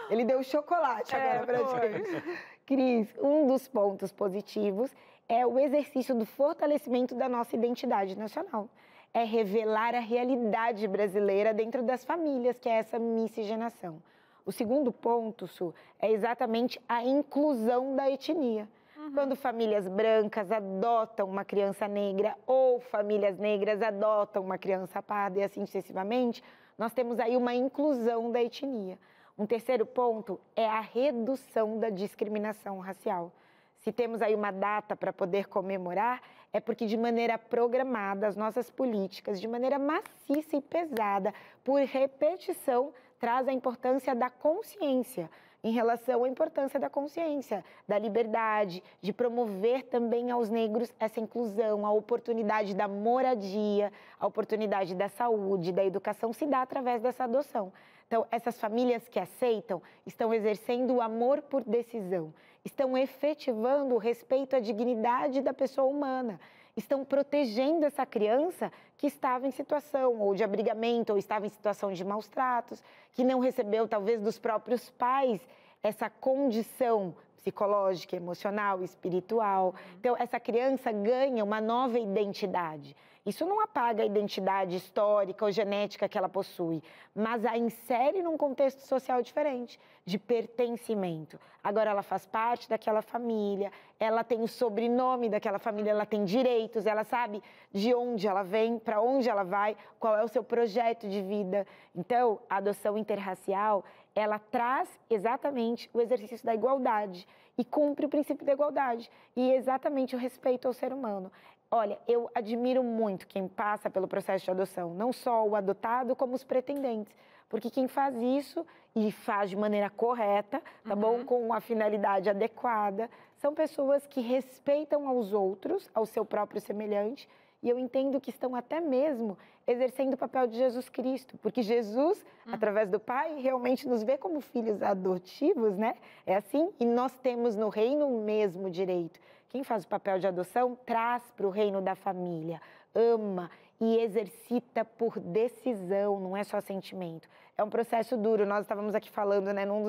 Ele deu chocolate agora pra gente. Cris, um dos pontos positivos é o exercício do fortalecimento da nossa identidade nacional. É revelar a realidade brasileira dentro das famílias, que é essa miscigenação. O segundo ponto, Su, é exatamente a inclusão da etnia. Quando famílias brancas adotam uma criança negra ou famílias negras adotam uma criança parda e assim sucessivamente, nós temos aí uma inclusão da etnia. Um terceiro ponto é a redução da discriminação racial. Se temos aí uma data para poder comemorar, é porque de maneira programada, as nossas políticas, de maneira maciça e pesada, por repetição, traz a importância da consciência, em relação à importância da consciência, da liberdade, de promover também aos negros essa inclusão, a oportunidade da moradia, a oportunidade da saúde, da educação, se dá através dessa adoção. Então, essas famílias que aceitam estão exercendo o amor por decisão, estão efetivando o respeito à dignidade da pessoa humana, estão protegendo essa criança que estava em situação ou de abrigamento ou estava em situação de maus tratos, que não recebeu, talvez, dos próprios pais essa condição psicológica, emocional, espiritual. Então, essa criança ganha uma nova identidade. Isso não apaga a identidade histórica ou genética que ela possui, mas a insere num contexto social diferente, de pertencimento. Agora ela faz parte daquela família, ela tem o sobrenome daquela família, ela tem direitos, ela sabe de onde ela vem, para onde ela vai, qual é o seu projeto de vida. Então, a adoção interracial, ela traz exatamente o exercício da igualdade e cumpre o princípio da igualdade e exatamente o respeito ao ser humano. Olha, eu admiro muito quem passa pelo processo de adoção, não só o adotado, como os pretendentes. Porque quem faz isso e faz de maneira correta, tá bom? Com a finalidade adequada, são pessoas que respeitam aos outros, ao seu próprio semelhante, e eu entendo que estão até mesmo exercendo o papel de Jesus Cristo, porque Jesus, através do Pai, realmente nos vê como filhos adotivos, né? É assim? E nós temos no reino o mesmo direito. Quem faz o papel de adoção traz para o reino da família, ama e exercita por decisão, não é só sentimento. É um processo duro, nós estávamos aqui falando, né, num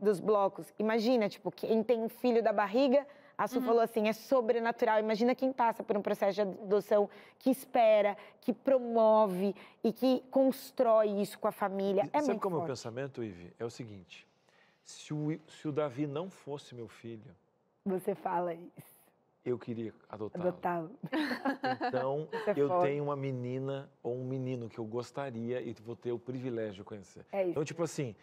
dos blocos. Imagina, tipo, quem tem um filho da barriga, a Su falou assim, é sobrenatural. Imagina quem passa por um processo de adoção, que espera, que promove e que constrói isso com a família. É muito forte. Sabe como é o pensamento, Ive? É o seguinte, se o Davi não fosse meu filho... Você fala isso. Eu queria adotá-lo. Então, eu tenho uma menina ou um menino que eu gostaria e vou ter o privilégio de conhecer. É isso. Então, tipo assim,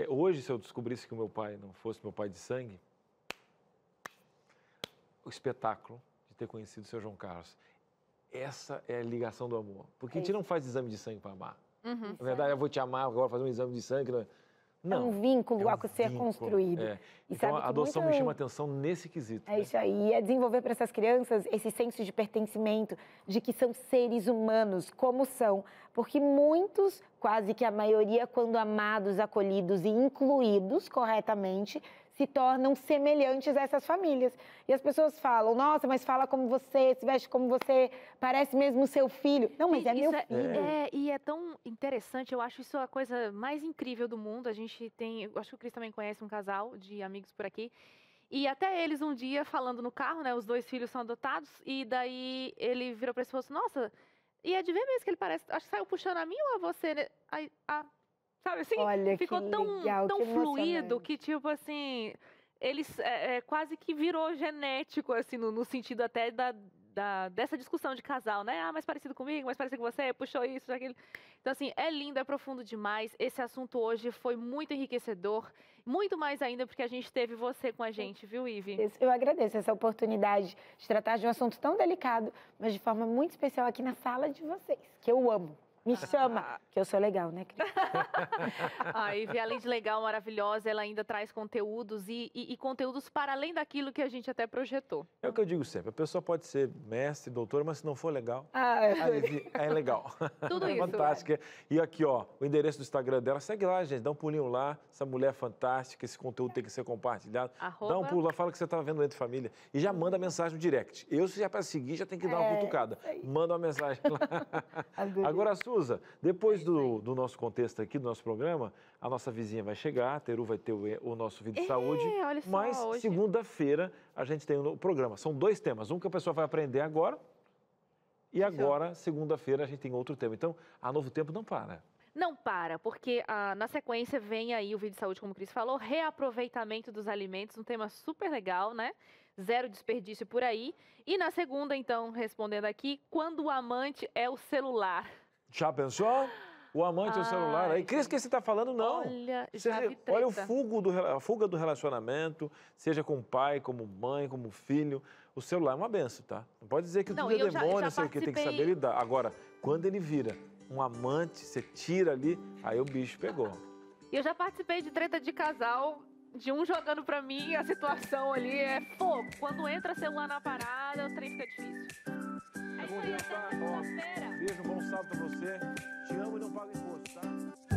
hoje, se eu descobrisse que o meu pai não fosse meu pai de sangue, o espetáculo de ter conhecido o seu João Carlos, essa é a ligação do amor. Porque a gente não faz exame de sangue para amar. Na verdade, eu vou te amar, agora fazer um exame de sangue... Não, é um vínculo a ser construído. É. Então, a adoção me chama atenção nesse quesito. É isso aí. E é desenvolver para essas crianças esse senso de pertencimento, de que são seres humanos, como são. Porque muitos, quase que a maioria, quando amados, acolhidos e incluídos corretamente, se tornam semelhantes a essas famílias. E as pessoas falam, nossa, mas fala como você, se veste como você, parece mesmo seu filho. Não, mas é meu filho. E é tão interessante, eu acho isso a coisa mais incrível do mundo. A gente tem, eu acho que o Cris também conhece um casal de amigos por aqui. E até eles um dia falando no carro, né, os dois filhos são adotados, e daí ele virou para esse esposo, nossa, e é de ver mesmo que ele parece, acho que saiu puxando a mim ou a você, né? Aí, sabe assim? Olha, ficou tão, legal, tão fluido que, tipo assim, eles quase que virou genético, assim, no sentido até dessa discussão de casal, né? Mais parecido comigo, mais parecido com você, puxou isso, aquilo. Então, assim, é lindo, é profundo demais. Esse assunto hoje foi muito enriquecedor, muito mais ainda porque a gente teve você com a gente, viu, Ive? Eu agradeço essa oportunidade de tratar de um assunto tão delicado, mas de forma muito especial aqui na sala de vocês, que eu amo. Me chama, que eu sou legal, né, Cris? A Ive, além de legal, maravilhosa, ela ainda traz conteúdos e conteúdos para além daquilo que a gente até projetou. É o que eu digo sempre, a pessoa pode ser mestre, doutora, mas se não for legal, é legal. Tudo isso. Fantástica. E aqui, ó, o endereço do Instagram dela, segue lá, gente, dá um pulinho lá, essa mulher é fantástica, esse conteúdo tem que ser compartilhado. Dá um pulo lá, fala que você estava vendo Entre Família e já manda mensagem no direct. Eu, se já para seguir, já tem que dar uma cutucada. Manda uma mensagem lá. Agora a sua Suza, depois do nosso contexto aqui, do nosso programa, a nossa vizinha vai chegar, a Teru vai ter o nosso vídeo de saúde, olha só, mas hoje. segunda-feira a gente tem o programa. São 2 temas, um que a pessoa vai aprender agora e agora, segunda-feira, a gente tem outro tema. Então, a Novo Tempo não para. Não para, porque na sequência vem aí o vídeo de saúde, como o Cris falou, reaproveitamento dos alimentos, um tema super legal, né? Zero desperdício por aí. E na segunda, então, respondendo aqui, quando o amante é o celular. Já pensou? O amante é o celular. Aí, Cris, que você está falando? Não. Olha, olha a fuga do relacionamento, seja com pai, como mãe, como filho. O celular é uma benção, tá? Não pode dizer que tudo é demônio, sei o que, tem que saber lidar. Agora, quando ele vira um amante, você tira ali, aí o bicho pegou. Eu já participei de treta de casal, de um jogando pra mim, a situação ali é fogo. Quando entra celular na parada, o trem fica difícil. É isso aí, até segunda-feira. Beijo, bom sábado pra você. Te amo e não pago imposto, tá?